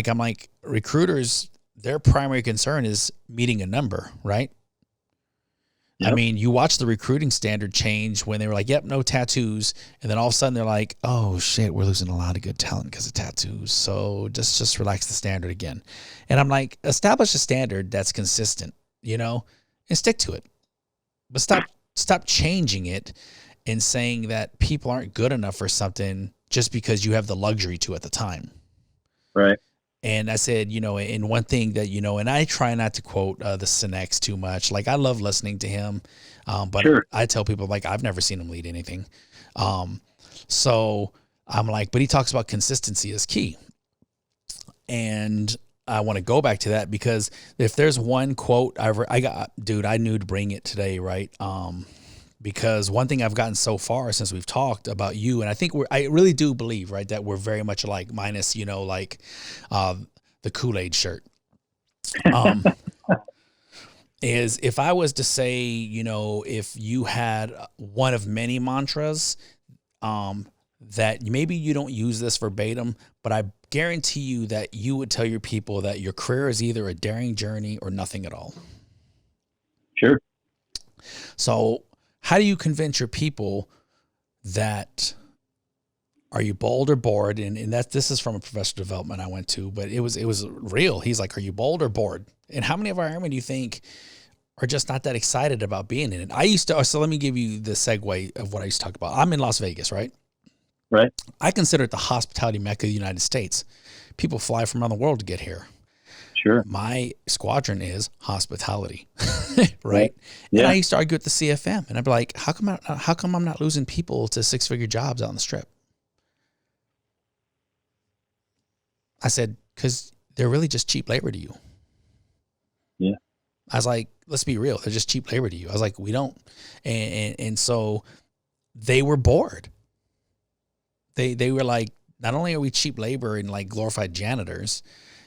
I'm like recruiters, their primary concern is meeting a number, right? Yep. I mean, you watch the recruiting standard change when they were like, yep, no tattoos. And then all of a sudden they're like, oh shit, we're losing a lot of good talent because of tattoos. So just relax the standard again. And I'm like, establish a standard that's consistent, you know, and stick to it. But stop changing it and saying that people aren't good enough for something just because you have the luxury to at the time. Right. And I said, you know, and one thing that, you know, and I try not to quote the Sinex too much. Like, I love listening to him. But sure. I tell people, like, I've never seen him lead anything. So I'm like, but he talks about consistency is key. And I want to go back to that because if there's one quote I knew to bring it today, right? Because one thing I've gotten so far since we've talked about you, and I think I really do believe, right, that we're very much alike, minus, you know, like the Kool-Aid shirt. Is if I was to say, you know, if you had one of many mantras, that maybe you don't use this verbatim, but I guarantee you that you would tell your people that your career is either a daring journey or nothing at all. Sure. So how do you convince your people that are you bold or bored? And this is from a professional development I went to, but it was real. He's like, are you bold or bored? And how many of our airmen do you think are just not that excited about being in it? So let me give you the segue of what I used to talk about. I'm in Las Vegas, right? Right. I consider it the hospitality mecca of the United States. People fly from around the world to get here. Sure. My squadron is hospitality, right? Yeah. And I used to argue with the CFM, and I'd be like, how come I'm not losing people to 6-figure jobs out on the strip? I said, because they're really just cheap labor to you. Yeah. I was like, let's be real. They're just cheap labor to you. I was like, we don't. And so they were bored. They were like, not only are we cheap labor and like glorified janitors,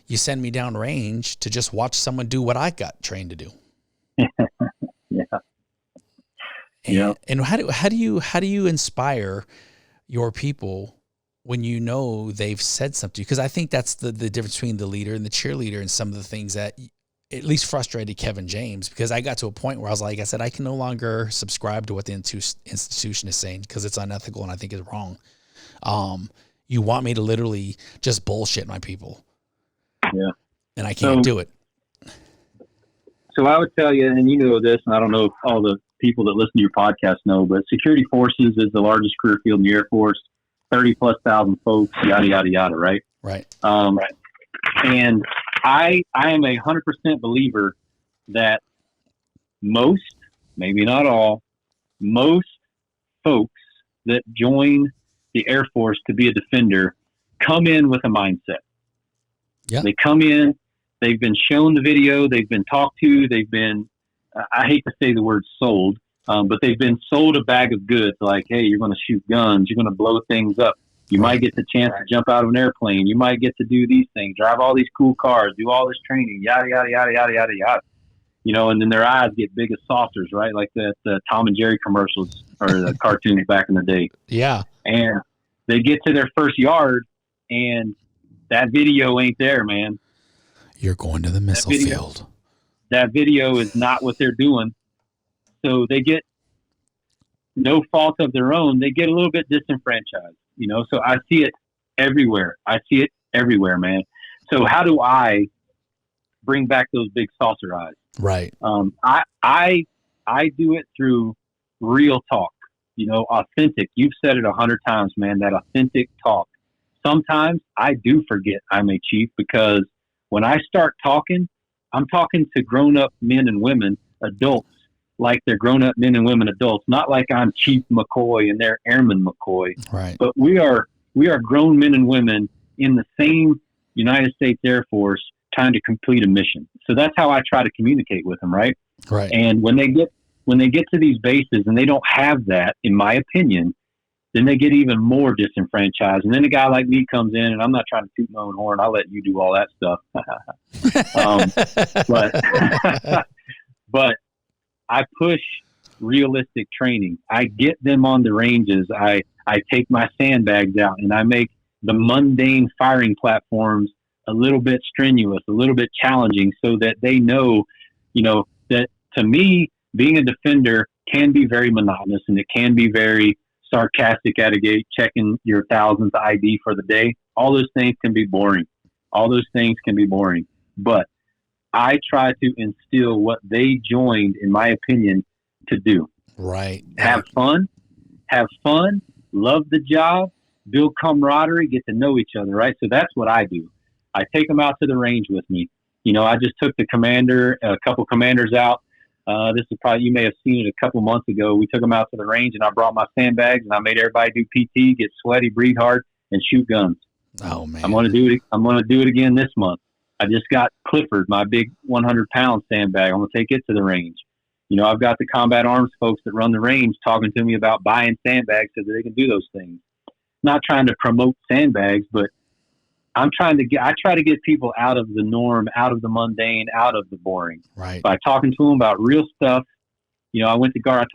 you send me down range to just watch someone do what I got trained to do. Yeah. And how do you inspire your people when you know they've said something? Because I think that's the difference between the leader and the cheerleader and some of the things that at least frustrated Kevin James, because I got to a point where I said, I can no longer subscribe to what the institution is saying because it's unethical and I think it's wrong. You want me to literally just bullshit my people. Yeah. And I can't do it. So I would tell you, and you know this, and I don't know if all the people that listen to your podcast know, but security forces is the largest career field in the Air Force, 30,000+ folks, yada, yada, yada, right? Right. Right. And I am a 100% believer that most, maybe not all, most folks that join the Air Force to be a defender come in with a mindset. Yeah. They come in, they've been shown the video, they've been talked to, they've been, I hate to say the word sold, but they've been sold a bag of goods like, hey, you're going to shoot guns, you're going to blow things up. You might get the chance to jump out of an airplane. You might get to do these things, drive all these cool cars, do all this training, yada, yada, yada, yada, yada, yada. You know, and then their eyes get big as saucers, right? Like the Tom and Jerry commercials or the cartoons back in the day. Yeah. And they get to their first yard and that video ain't there, man. You're going to the missile field. That video is not what they're doing. So they get no fault of their own. They get a little bit disenfranchised, you know? So I see it everywhere. Man. So how do I bring back those big saucer eyes? Right. I do it through real talk, you know, authentic. You've said it 100 times, man, that authentic talk. Sometimes I do forget I'm a chief because when I start talking, I'm talking to grown-up men and women, adults, like they're grown-up men and women adults, not like I'm Chief McCoy and they're Airman McCoy. Right. But we are grown men and women in the same United States Air Force trying to complete a mission. So that's how I try to communicate with them, right? Right. And when they get to these bases and they don't have that, in my opinion, then they get even more disenfranchised. And then a guy like me comes in, and I'm not trying to toot my own horn. I'll let you do all that stuff. But I push realistic training. I get them on the ranges. I take my sandbags out, and I make the mundane firing platforms a little bit strenuous, a little bit challenging, so that they know, you know, that to me, being a defender can be very monotonous, and it can be very sarcastic at a gate, checking your 1,000th ID for the day. All those things can be boring. But I try to instill what they joined, in my opinion, to do. Right. Have fun, love the job, build camaraderie, get to know each other, right? So that's what I do. I take them out to the range with me. You know, I just took a couple commanders out. This is probably, you may have seen it a couple months ago. We took them out to the range, and I brought my sandbags, and I made everybody do PT, get sweaty, breathe hard, and shoot guns. Oh man, I'm going to do it again this month. I just got Clifford, my big 100-pound sandbag. I'm going to take it to the range. You know, I've got the combat arms folks that run the range talking to me about buying sandbags so that they can do those things. Not trying to promote sandbags, but I try to get people out of the norm, out of the mundane, out of the boring. Right. By talking to them about real stuff. You know, I went to guard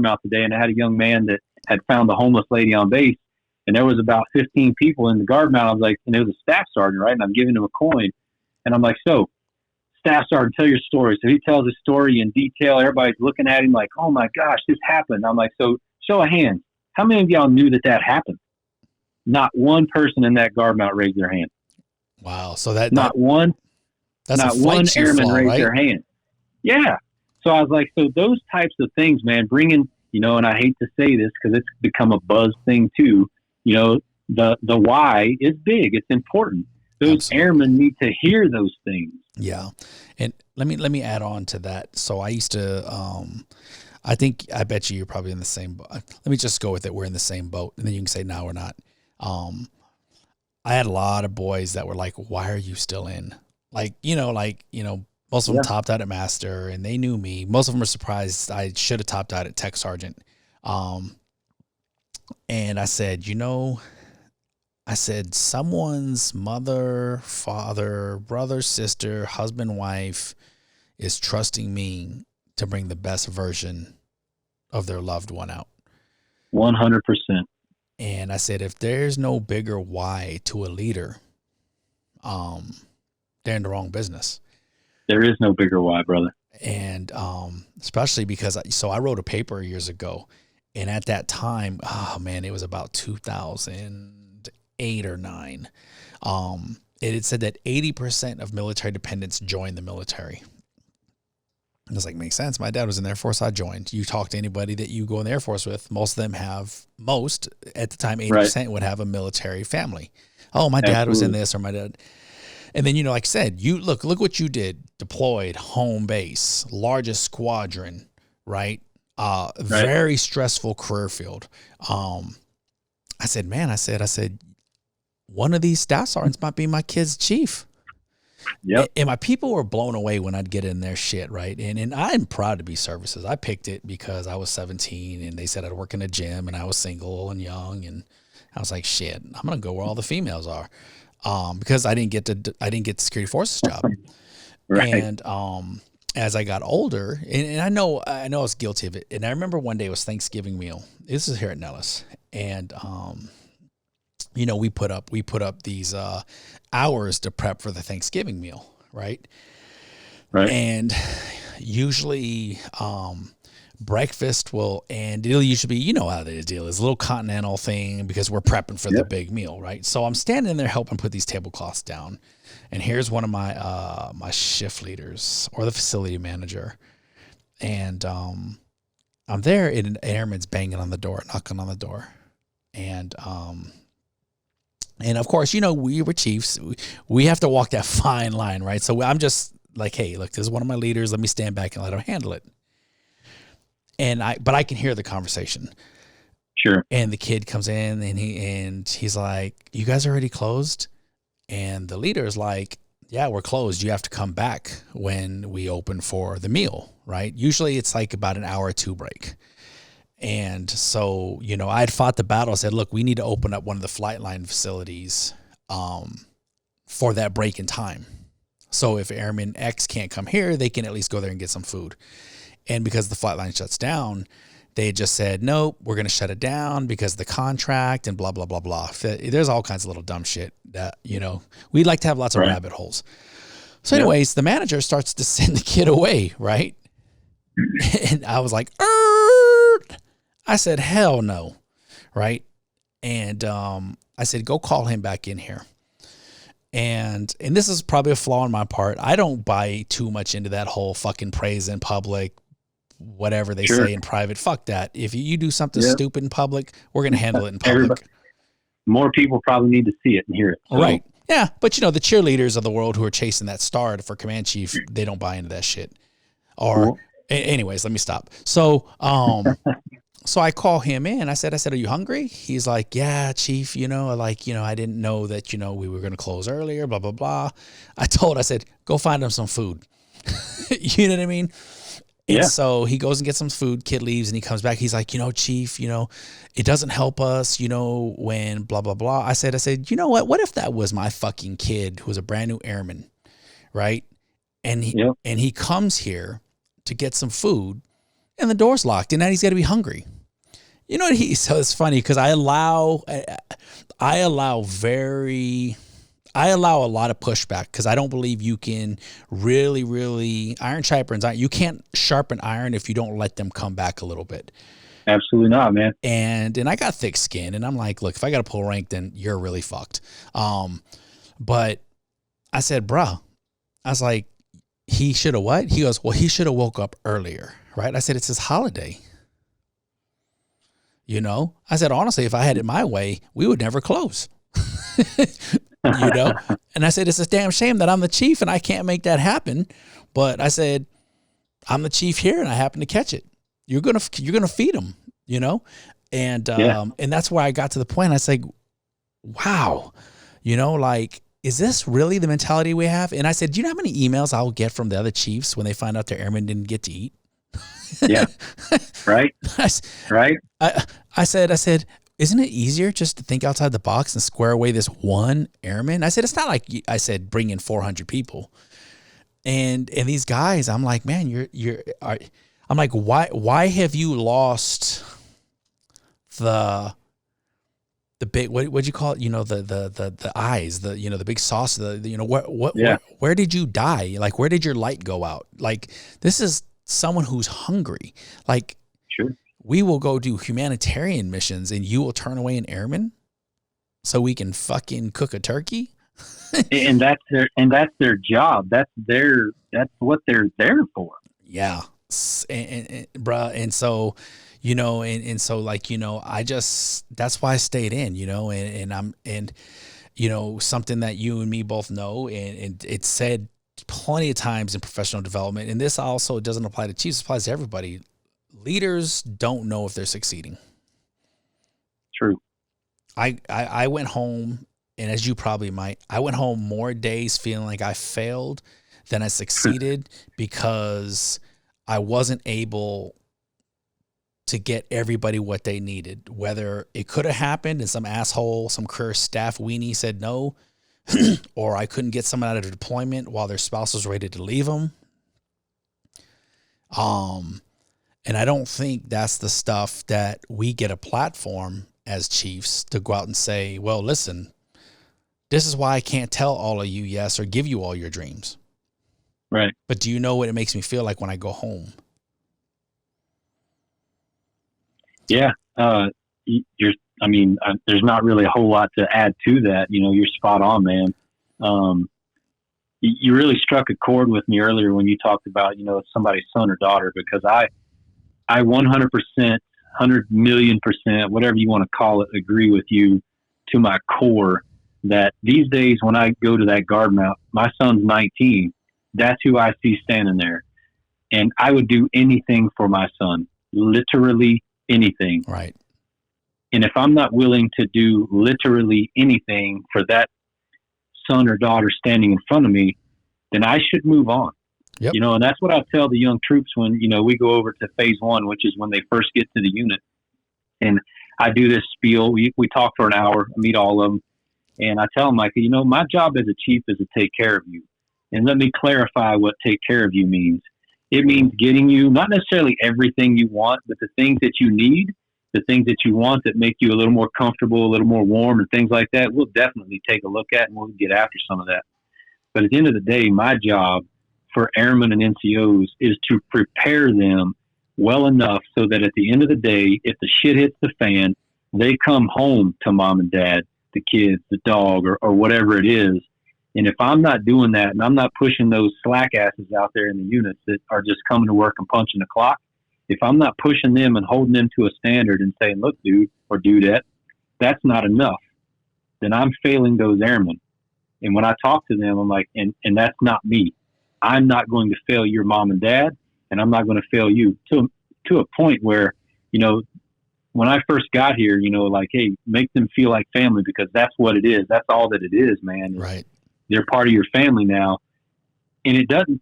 mount today, and I had a young man that had found a homeless lady on base, and there was about 15 people in the guard mount. I was like, and it was a staff sergeant, right? And I'm giving him a coin, and I'm like, so, staff sergeant, tell your story. So he tells his story in detail. Everybody's looking at him like, oh my gosh, this happened. I'm like, so show of hands. How many of y'all knew that happened? Not one person in that guard mount raised their hand. Wow. So that's not one airman raised their hand. Yeah. So I was like, so those types of things, man, bringing, you know, and I hate to say this because it's become a buzz thing too. You know, the why is big. It's important. Those Absolutely. Airmen need to hear those things. Yeah. And let me add on to that. So I used to, I bet you're probably in the same boat. Let me just go with it. We're in the same boat, and then you can say, no, we're not. I had a lot of boys that were like, why are you still in? Like, most of them topped out at master, and they knew me. Most of them were surprised I should have topped out at tech sergeant. And I said, someone's mother, father, brother, sister, husband, wife is trusting me to bring the best version of their loved one out. 100%. And I said, if there's no bigger why to a leader, they're in the wrong business. There is no bigger why, brother. And especially because I wrote a paper years ago, and at that time, oh man, it was about 2008 or 9. It had said that 80% of military dependents joined the military. I was like, makes sense. My dad was in the Air Force. I joined. You talk to anybody that you go in the Air Force with, most of them have, at the time, 80% would have a military family. Oh, my dad was in this, or my dad. And then, like I said, you look what you did. Deployed, home base, largest squadron, right? Very stressful career field. I said, one of these staff sergeants might be my kid's chief. Yep. And my people were blown away when I'd get in their shit, right? And I'm proud to be services. I picked it because I was 17 and they said I'd work in a gym and I was single and young, and I was like, shit, I'm gonna go where all the females are, because I didn't get the security forces job. Right. And as I got older, and I know I was guilty of it. And I remember one day it was Thanksgiving meal. This is here at Nellis, and we put up these hours to prep for the Thanksgiving meal, right? Right. And usually breakfast and it'll usually be, how the deal is, a little continental thing because we're prepping for the big meal, right? So I'm standing there helping put these tablecloths down, and here's one of my my shift leaders or the facility manager, and I'm there, and an airman's banging on the door, knocking on the door, and of course, we were chiefs. We have to walk that fine line, right? So I'm just like, hey, look, this is one of my leaders. Let me stand back and let him handle it. But I can hear the conversation. Sure. And the kid comes in and he's like, you guys already closed? And the leader is like, yeah, we're closed. You have to come back when we open for the meal, right? Usually it's like about an hour or two break. And so, I had fought the battle. I said, look, we need to open up one of the flight line facilities for that break in time. So if Airman X can't come here, they can at least go there and get some food. And because the flight line shuts down, they just said, nope, we're going to shut it down because of the contract and blah, blah, blah, blah. There's all kinds of little dumb shit that, we'd like to have lots of rabbit holes. So anyways, the manager starts to send the kid away, right? And I was like, I said, hell no. Right. And, I said, go call him back in here. And this is probably a flaw on my part. I don't buy too much into that whole fucking praise in public, whatever they say in private. Fuck that. If you do something stupid in public, we're going to handle it in public. More people probably need to see it and hear it. So. Right. Yeah. But the cheerleaders of the world who are chasing that star for command chief, they don't buy into that shit. Or anyways, let me stop. So, so I call him in. I said, are you hungry? He's like, yeah, chief, I didn't know that, we were going to close earlier, blah, blah, blah. I said, go find him some food. You know what I mean? And so he goes and gets some food. Kid leaves and he comes back. He's like, chief, it doesn't help us, when blah, blah, blah. I said, you know what? What if that was my fucking kid who was a brand new airman, right? And he comes here to get some food, and the door's locked, and now he's got to be hungry. So it's funny because I allow a lot of pushback because I don't believe you can really iron sharpens iron. You can't sharpen iron if you don't let them come back a little bit. Absolutely not, man. And I got thick skin, and I'm like, look, if I got to pull rank, then you're really fucked. But I said, bruh, I was like, he should have what? He goes, well, he should have woke up earlier. Right? I said, it's his holiday. I said, honestly, if I had it my way, we would never close. And I said, it's a damn shame that I'm the chief and I can't make that happen. But I said, I'm the chief here and I happen to catch it. You're going to feed them, And that's where I got to the point. I said, wow, is this really the mentality we have? And I said, do you know how many emails I'll get from the other chiefs when they find out their airmen didn't get to eat? Yeah. Right. Right. I said, isn't it easier just to think outside the box and square away this one airman? I said, it's not like I said, bring in 400 people. And these guys, I'm like, man, I'm like, why have you lost the the big, what'd you call it? The eyes, the big sauce, Yeah. where did you die? Like, where did your light go out? Like, this is someone who's hungry. Like, Sure. we will go do humanitarian missions and you will turn away an airman so we can fucking cook a turkey. And that's their job. That's what they're there for. Yeah. And bruh. And so, so like, that's why I stayed in, something that you and me both know. And it's said plenty of times in professional development. And this also doesn't apply to chiefs, it applies to everybody. Leaders don't know if they're succeeding. True. I went home, and as you probably might, I went home more days feeling like I failed than I succeeded because I wasn't able to get everybody what they needed. Whether it could have happened and some asshole, some cursed staff weenie said no, or I couldn't get someone out of deployment while their spouse was ready to leave them. And I don't think that's the stuff that we get a platform as chiefs to go out and say, well, listen, this is why I can't tell all of you yes or give you all your dreams. Right. But do you know what it makes me feel like when I go home? Yeah. There's not really a whole lot to add to that. You're spot on, man. You really struck a chord with me earlier when you talked about, somebody's son or daughter, because I 100%, 100 million %, whatever you want to call it, agree with you to my core that these days when I go to that guard mount, my son's 19. That's who I see standing there. And I would do anything for my son, literally anything. Right. And if I'm not willing to do literally anything for that son or daughter standing in front of me, then I should move on. Yep. And that's what I tell the young troops when, we go over to phase 1, which is when they first get to the unit. And I do this spiel. We talk for an hour, meet all of them. And I tell them, like, my job as a chief is to take care of you. And let me clarify what take care of you means. It means getting you not necessarily everything you want, but the things that you need, the things that you want that make you a little more comfortable, a little more warm and things like that. We'll definitely take a look at and we'll get after some of that. But at the end of the day, my job for airmen and NCOs is to prepare them well enough so that at the end of the day, if the shit hits the fan, they come home to mom and dad, the kids, the dog, or whatever it is. And if I'm not doing that and I'm not pushing those slack asses out there in the units that are just coming to work and punching the clock, if I'm not pushing them and holding them to a standard and saying, look, dude or dudette, that's not enough, then I'm failing those airmen. And when I talk to them, I'm like, and that's not me. I'm not going to fail your mom and dad, and I'm not going to fail you to a point where, when I first got here, like, hey, make them feel like family because that's what it is. That's all that it is, man. Right. They're part of your family now. And it doesn't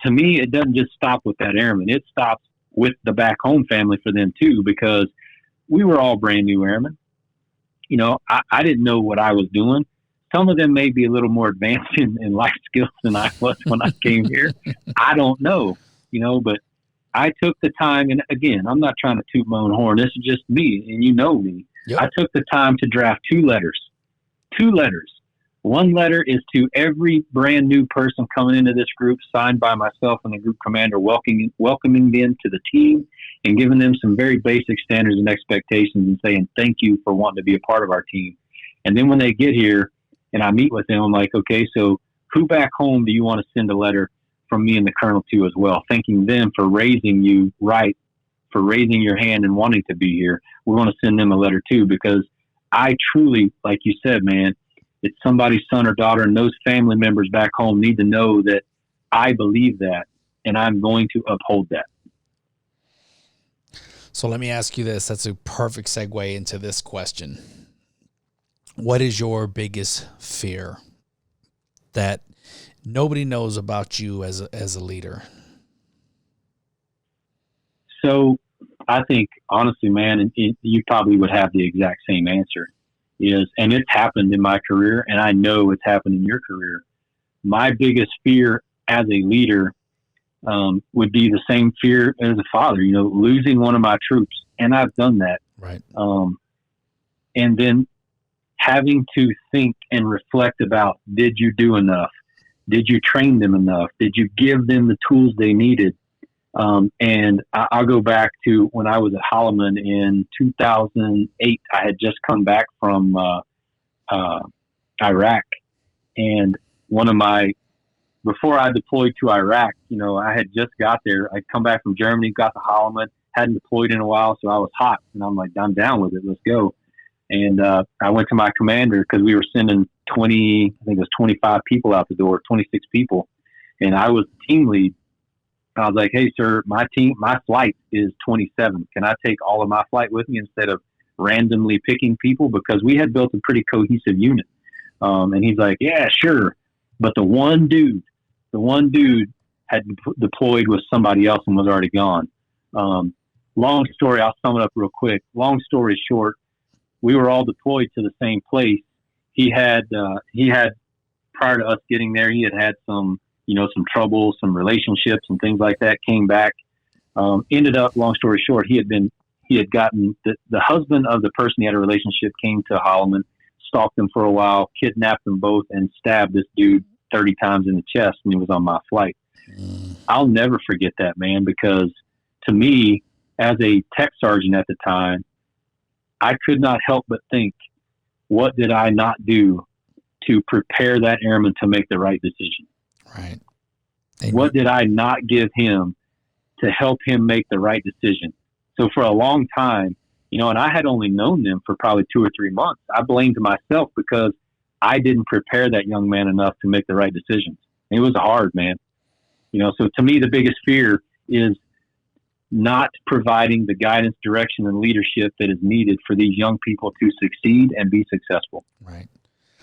just stop with that airman. It stops with the back home family for them too, because we were all brand new airmen. I didn't know what I was doing. Some of them may be a little more advanced in life skills than I was when I came here. I don't know, but I took the time, and again, I'm not trying to toot my own horn. This is just me, and you know me. Yep. I took the time to draft 2 letters. 2 letters. One letter is to every brand new person coming into this group, signed by myself and the group commander, welcoming them to the team and giving them some very basic standards and expectations and saying thank you for wanting to be a part of our team. And then when they get here and I meet with them, I'm like, okay, so who back home do you want to send a letter from me and the colonel to as well, thanking them for raising you right, for raising your hand and wanting to be here. We want to send them a letter too, because I truly, like you said, man, it's somebody's son or daughter, and those family members back home need to know that I believe that, and I'm going to uphold that. So let me ask you this. That's a perfect segue into this question. What is your biggest fear that nobody knows about you as a leader? So I think, honestly, man, and you probably would have the exact same answer, and it's happened in my career, and I know it's happened in your career. My biggest fear as a leader would be the same fear as a father, losing one of my troops. And I've done that. Right. And then having to think and reflect about, did you do enough? Did you train them enough? Did you give them the tools they needed? And I'll go back to when I was at Holloman in 2008. I had just come back from Iraq, and before I deployed to Iraq, I had just got there. I'd come back from Germany, got to Holloman, hadn't deployed in a while, so I was hot, and I'm like, I'm down with it. Let's go. And I went to my commander because we were sending 25 people out the door, 26 people, and I was the team lead. I was like, hey, sir, my flight is 27. Can I take all of my flight with me instead of randomly picking people? Because we had built a pretty cohesive unit. And he's like, yeah, sure. But the one dude had deployed with somebody else and was already gone. Long story, I'll sum it up real quick. Long story short, we were all deployed to the same place. He had prior to us getting there, he had some trouble, some relationships and things like that, came back, ended up, long story short, he had gotten the husband of the person he had a relationship came to Holloman, stalked him for a while, kidnapped them both, and stabbed this dude 30 times in the chest, and he was on my flight. I'll never forget that, man, because to me, as a tech sergeant at the time, I could not help but think, what did I not do to prepare that airman to make the right decision? Right. What did I not give him to help him make the right decision? So for a long time, and I had only known them for probably 2 or 3 months, I blamed myself because I didn't prepare that young man enough to make the right decisions. It was hard, man. So to me, the biggest fear is not providing the guidance, direction, and leadership that is needed for these young people to succeed and be successful. Right.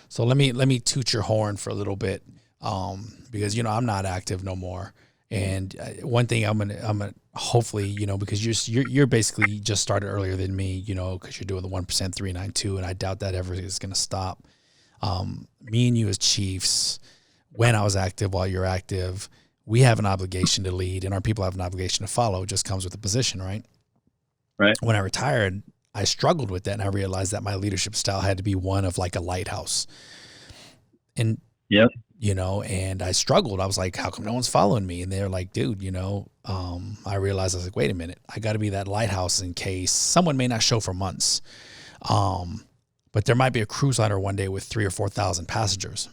So let me toot your horn for a little bit. Because, I'm not active no more. And one thing I'm gonna hopefully, because you're basically just started earlier than me, because you're doing the 1% 392, and I doubt that ever is going to stop. Me and you as chiefs, when I was active, while you're active, we have an obligation to lead, and our people have an obligation to follow. It just comes with the position, right? Right. When I retired, I struggled with that, and I realized that my leadership style had to be one of like a lighthouse. And yep. And I struggled. I was like, how come no one's following me? And they're like, dude, I realized, I was like, wait a minute, I got to be that lighthouse in case someone may not show for months. But there might be a cruise liner one day with 3,000 or 4,000 passengers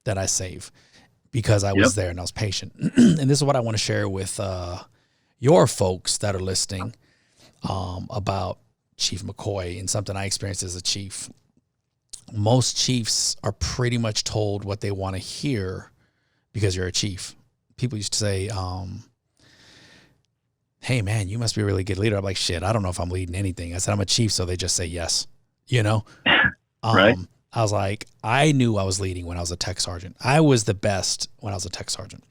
that I save because I was there and I was patient. And this is what I want to share with your folks that are listening about Chief McCoy and something I experienced as a chief. Most chiefs are pretty much told what they want to hear because you're a chief. People used to say, hey, man, you must be a really good leader. I'm like, shit, I don't know if I'm leading anything. I said, I'm a chief, so they just say yes, Right. I was like, I knew I was leading when I was a tech sergeant. I was the best when I was a tech sergeant.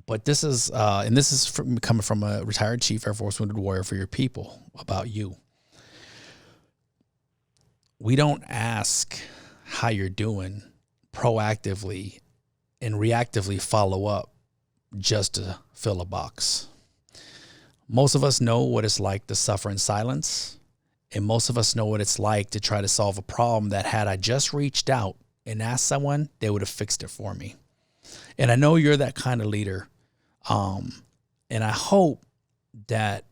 But this is, coming from a retired chief, Air Force wounded warrior for your people, about you. We don't ask how you're doing proactively and reactively follow up just to fill a box. Most of us know what it's like to suffer in silence, and most of us know what it's like to try to solve a problem that had I just reached out and asked someone, they would have fixed it for me. And I know you're that kind of leader, and I hope that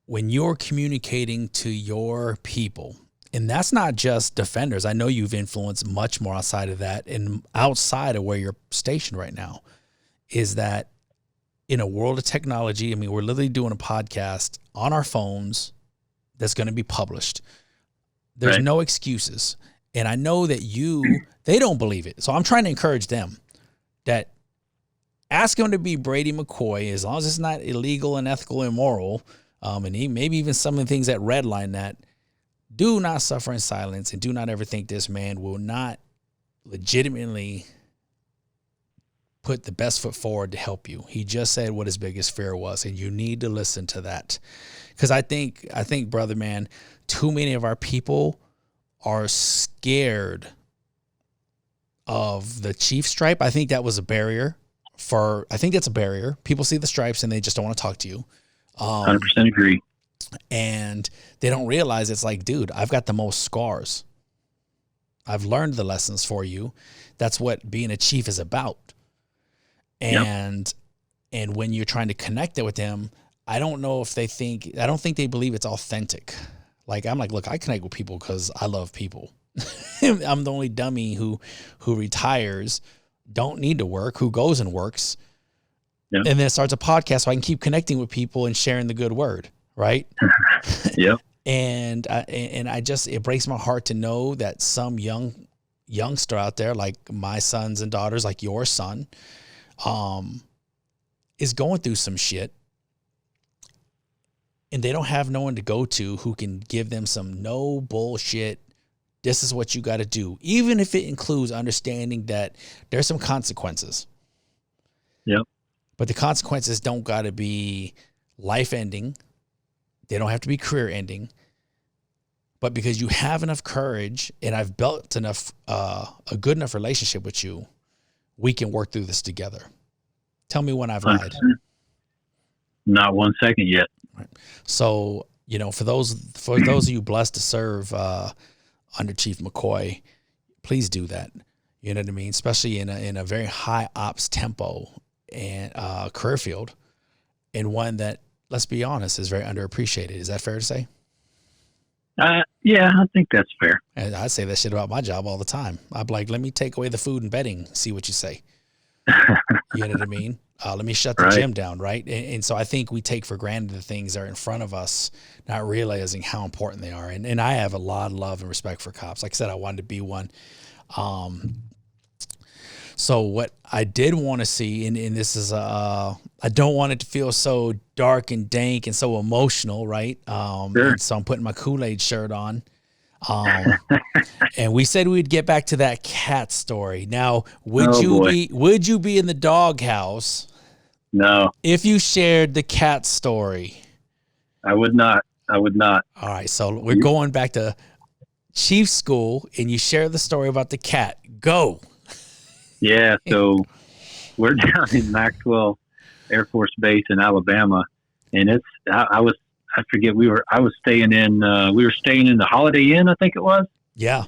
when you're communicating to your people, and that's not just defenders. I know you've influenced much more outside of that and outside of where you're stationed right now, is that in a world of technology, we're literally doing a podcast on our phones that's going to be published. There's no excuses. And I know that they don't believe it. So I'm trying to encourage them that ask him to be Brady McCoy, as long as it's not illegal and ethical and immoral, and maybe even some of the things that redline that. Do not suffer in silence, and do not ever think this man will not legitimately put the best foot forward to help you. He just said what his biggest fear was, and you need to listen to that. Because I think, brother, man, too many of our people are scared of the chief stripe. I think that was a barrier that's a barrier. People see the stripes and they just don't want to talk to you. 100% agree. And they don't realize it's like, dude, I've got the most scars. I've learned the lessons for you. That's what being a chief is about. And when you're trying to connect it with them, I don't think they believe it's authentic. Like, I'm like, look, I connect with people because I love people. I'm the only dummy who retires, don't need to work, who goes and works, and then starts a podcast so I can keep connecting with people and sharing the good word, right? Yep. And it breaks my heart to know that some youngster out there, like my sons and daughters, like your son, is going through some shit, and they don't have no one to go to who can give them some no bullshit. This is what you got to do, even if it includes understanding that there's some consequences. Yep. But the consequences don't got to be life ending. They don't have to be career ending. But because you have enough courage and I've built enough, a good enough relationship with you, we can work through this together. Tell me when I've lied. Not 1 second yet. Right. So, for those of you blessed to serve under Chief McCoy, please do that. You know what I mean? Especially in a very high ops tempo and career field, and one that, let's be honest, is very underappreciated. Is that fair to say? Yeah, I think that's fair. And I say that shit about my job all the time. I'm like, let me take away the food and bedding, see what you say. You know what I mean? Let me shut the gym down, right? And so I think we take for granted the things that are in front of us, not realizing how important they are. And I have a lot of love and respect for cops. Like I said, I wanted to be one. So what I did want to see, and this is, I don't want it to feel so dark and dank and so emotional, right? Sure. So I'm putting my Kool-Aid shirt on. And we said we'd get back to that cat story. Now, would you be in the doghouse? No. If you shared the cat story? I would not. All right, so we're going back to Chief School, and you share the story about the cat. Go. Yeah, so we're down in Maxwell Air Force Base in Alabama, and I was staying in the Holiday Inn, I think it was. Yeah.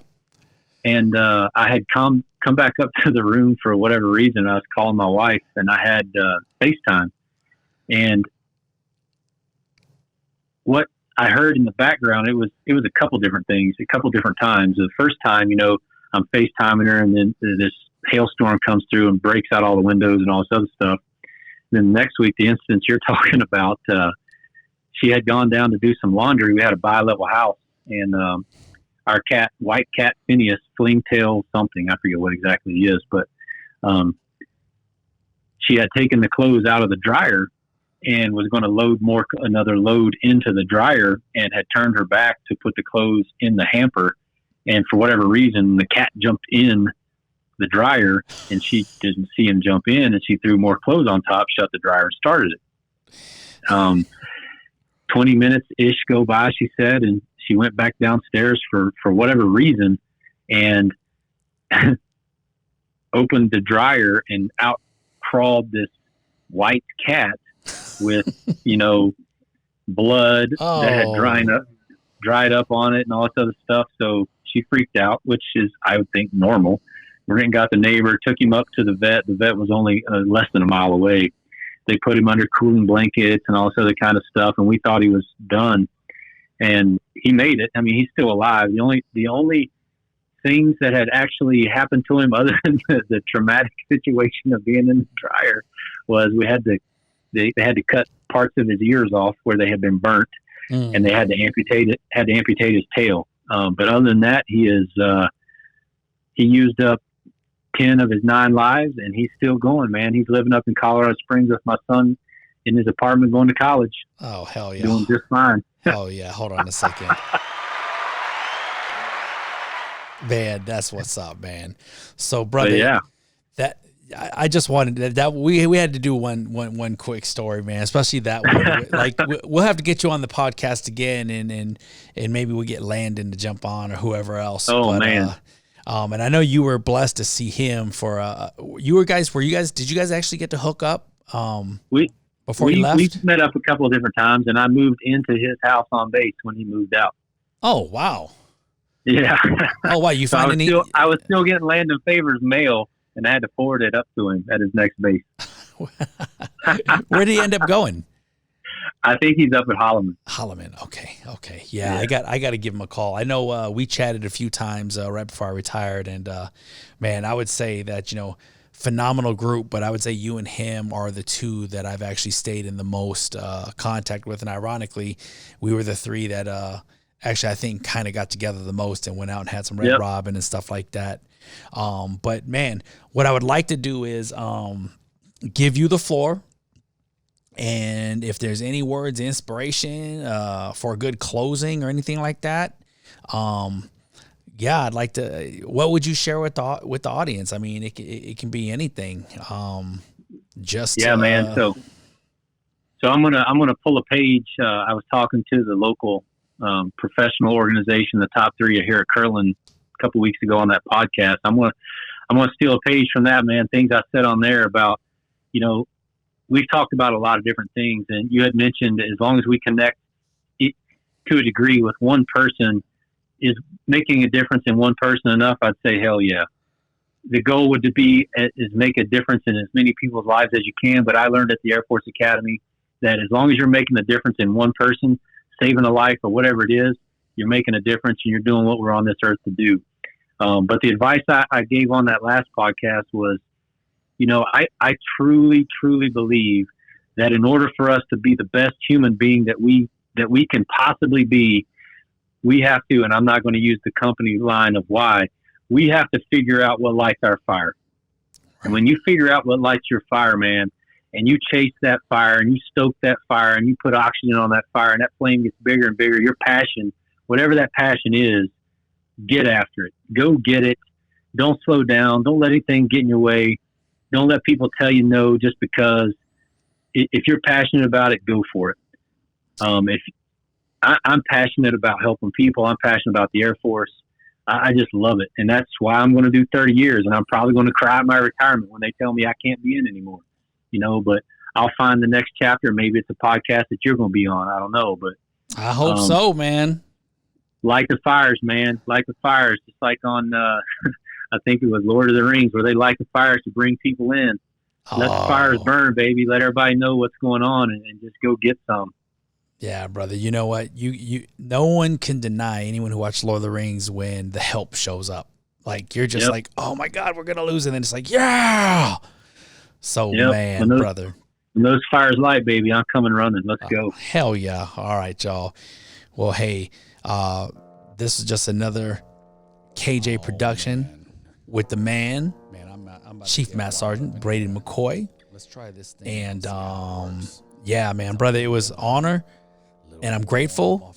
And I had come back up to the room for whatever reason. I was calling my wife, and I had FaceTime. And what I heard in the background, it was a couple different things, a couple different times. The first time, I'm FaceTiming her, and then this hailstorm comes through and breaks out all the windows and all this other stuff. And then next week, the instance you're talking about, she had gone down to do some laundry. We had a bi-level house, and our cat, white cat Phineas, Flingtail something, I forget what exactly he is, but she had taken the clothes out of the dryer and was going to load another load into the dryer, and had turned her back to put the clothes in the hamper. And for whatever reason, the cat jumped in the dryer, and she didn't see him jump in, and she threw more clothes on top, shut the dryer, and started it. 20 minutes ish go by, she said, and she went back downstairs for whatever reason, and opened the dryer, and out crawled this white cat with blood that had dried up on it and all this other stuff. So she freaked out, which is, I would think, normal. We went and got the neighbor, took him up to the vet. The vet was only less than a mile away. They put him under cooling blankets and all this other kind of stuff, and we thought he was done. And he made it. I mean, he's still alive. The only things that had actually happened to him, other than the traumatic situation of being in the dryer, was they had to cut parts of his ears off where they had been burnt, and they had to amputate his tail. But other than that, he used up 10 of his 9 lives, and he's still going, man. He's living up in Colorado Springs with my son in his apartment going to college. Oh, hell yeah. Doing just fine. Oh, yeah. Hold on a second. Man, that's what's up, man. So, brother, yeah, I just wanted that we had to do one quick story, man, especially that one. Like, we'll have to get you on the podcast again, and maybe we get Landon to jump on, or whoever else. Man. And I know you were blessed to see him for did you guys actually get to hook up? before he left? We met up a couple of different times, and I moved into his house on base when he moved out. Oh, wow. Yeah. Oh, wow. You So find I was still getting Landon Favors mail, and I had to forward it up to him at his next base. Where did he end up going? I think he's up at Holloman. Holloman. Okay. Yeah, I got to give him a call. I know we chatted a few times right before I retired, and man, I would say that, you know, phenomenal group, but I would say you and him are the two that I've actually stayed in the most contact with, and ironically, we were the three that actually I think kind of got together the most and went out and had some Red Robin and stuff like that. But man, what I would like to do is give you the floor. And if there's any words of inspiration for a good closing or anything like that, I'd like to. What would you share with the audience? I mean, it can be anything. Man. So I'm gonna pull a page. I was talking to the local professional organization, the top three here at Curlin, a couple weeks ago on that podcast. I'm gonna steal a page from that, man. Things I said on there about, you know, we've talked about a lot of different things, and you had mentioned as long as we connect it to a degree with one person, is making a difference in one person enough? I'd say hell yeah. The goal would be is make a difference in as many people's lives as you can. But I learned at the Air Force Academy that as long as you're making a difference in one person, saving a life or whatever it is, you're making a difference and you're doing what we're on this earth to do. But the advice I gave on that last podcast was, you know, I truly, truly believe that in order for us to be the best human being that we can possibly be, we have to, and I'm not going to use the company line of why, we have to figure out what lights our fire. And when you figure out what lights your fire, man, and you chase that fire and you stoke that fire and you put oxygen on that fire and that flame gets bigger and bigger, your passion, whatever that passion is, get after it. Go get it. Don't slow down. Don't let anything get in your way. Don't let people tell you no just because. If you're passionate about it, go for it. I'm passionate about helping people. I'm passionate about the Air Force. I just love it. And that's why I'm going to do 30 years. And I'm probably going to cry at my retirement when they tell me I can't be in anymore, you know, but I'll find the next chapter. Maybe it's a podcast that you're going to be on. I don't know, but I hope so, man. Light the fires, man. Light the fires. Just like on, I think it was Lord of the Rings, where they light the fires to bring people in. Let the fires burn, baby. Let everybody know what's going on and just go get some. Yeah, brother. You know what? You no one can deny anyone who watched Lord of the Rings when the help shows up. Like, you're just like, oh my God, we're gonna lose, and then it's like, yeah. So man, brother. When those fires light, baby, I'm coming running. Let's go. Hell yeah. All right, y'all. Well, hey, this is just another KJ production with the man, Chief Master Sergeant Brady McCoy. Let's try this thing. And yeah, man, brother, it was an honor, and I'm grateful.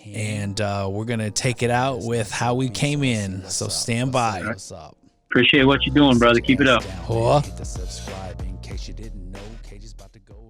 And we're gonna take it out with how we came in. So stand by. What's up? Appreciate what you're doing, brother. Keep it up. Huh? Hit the subscribe in case you didn't know. KJ's about to go.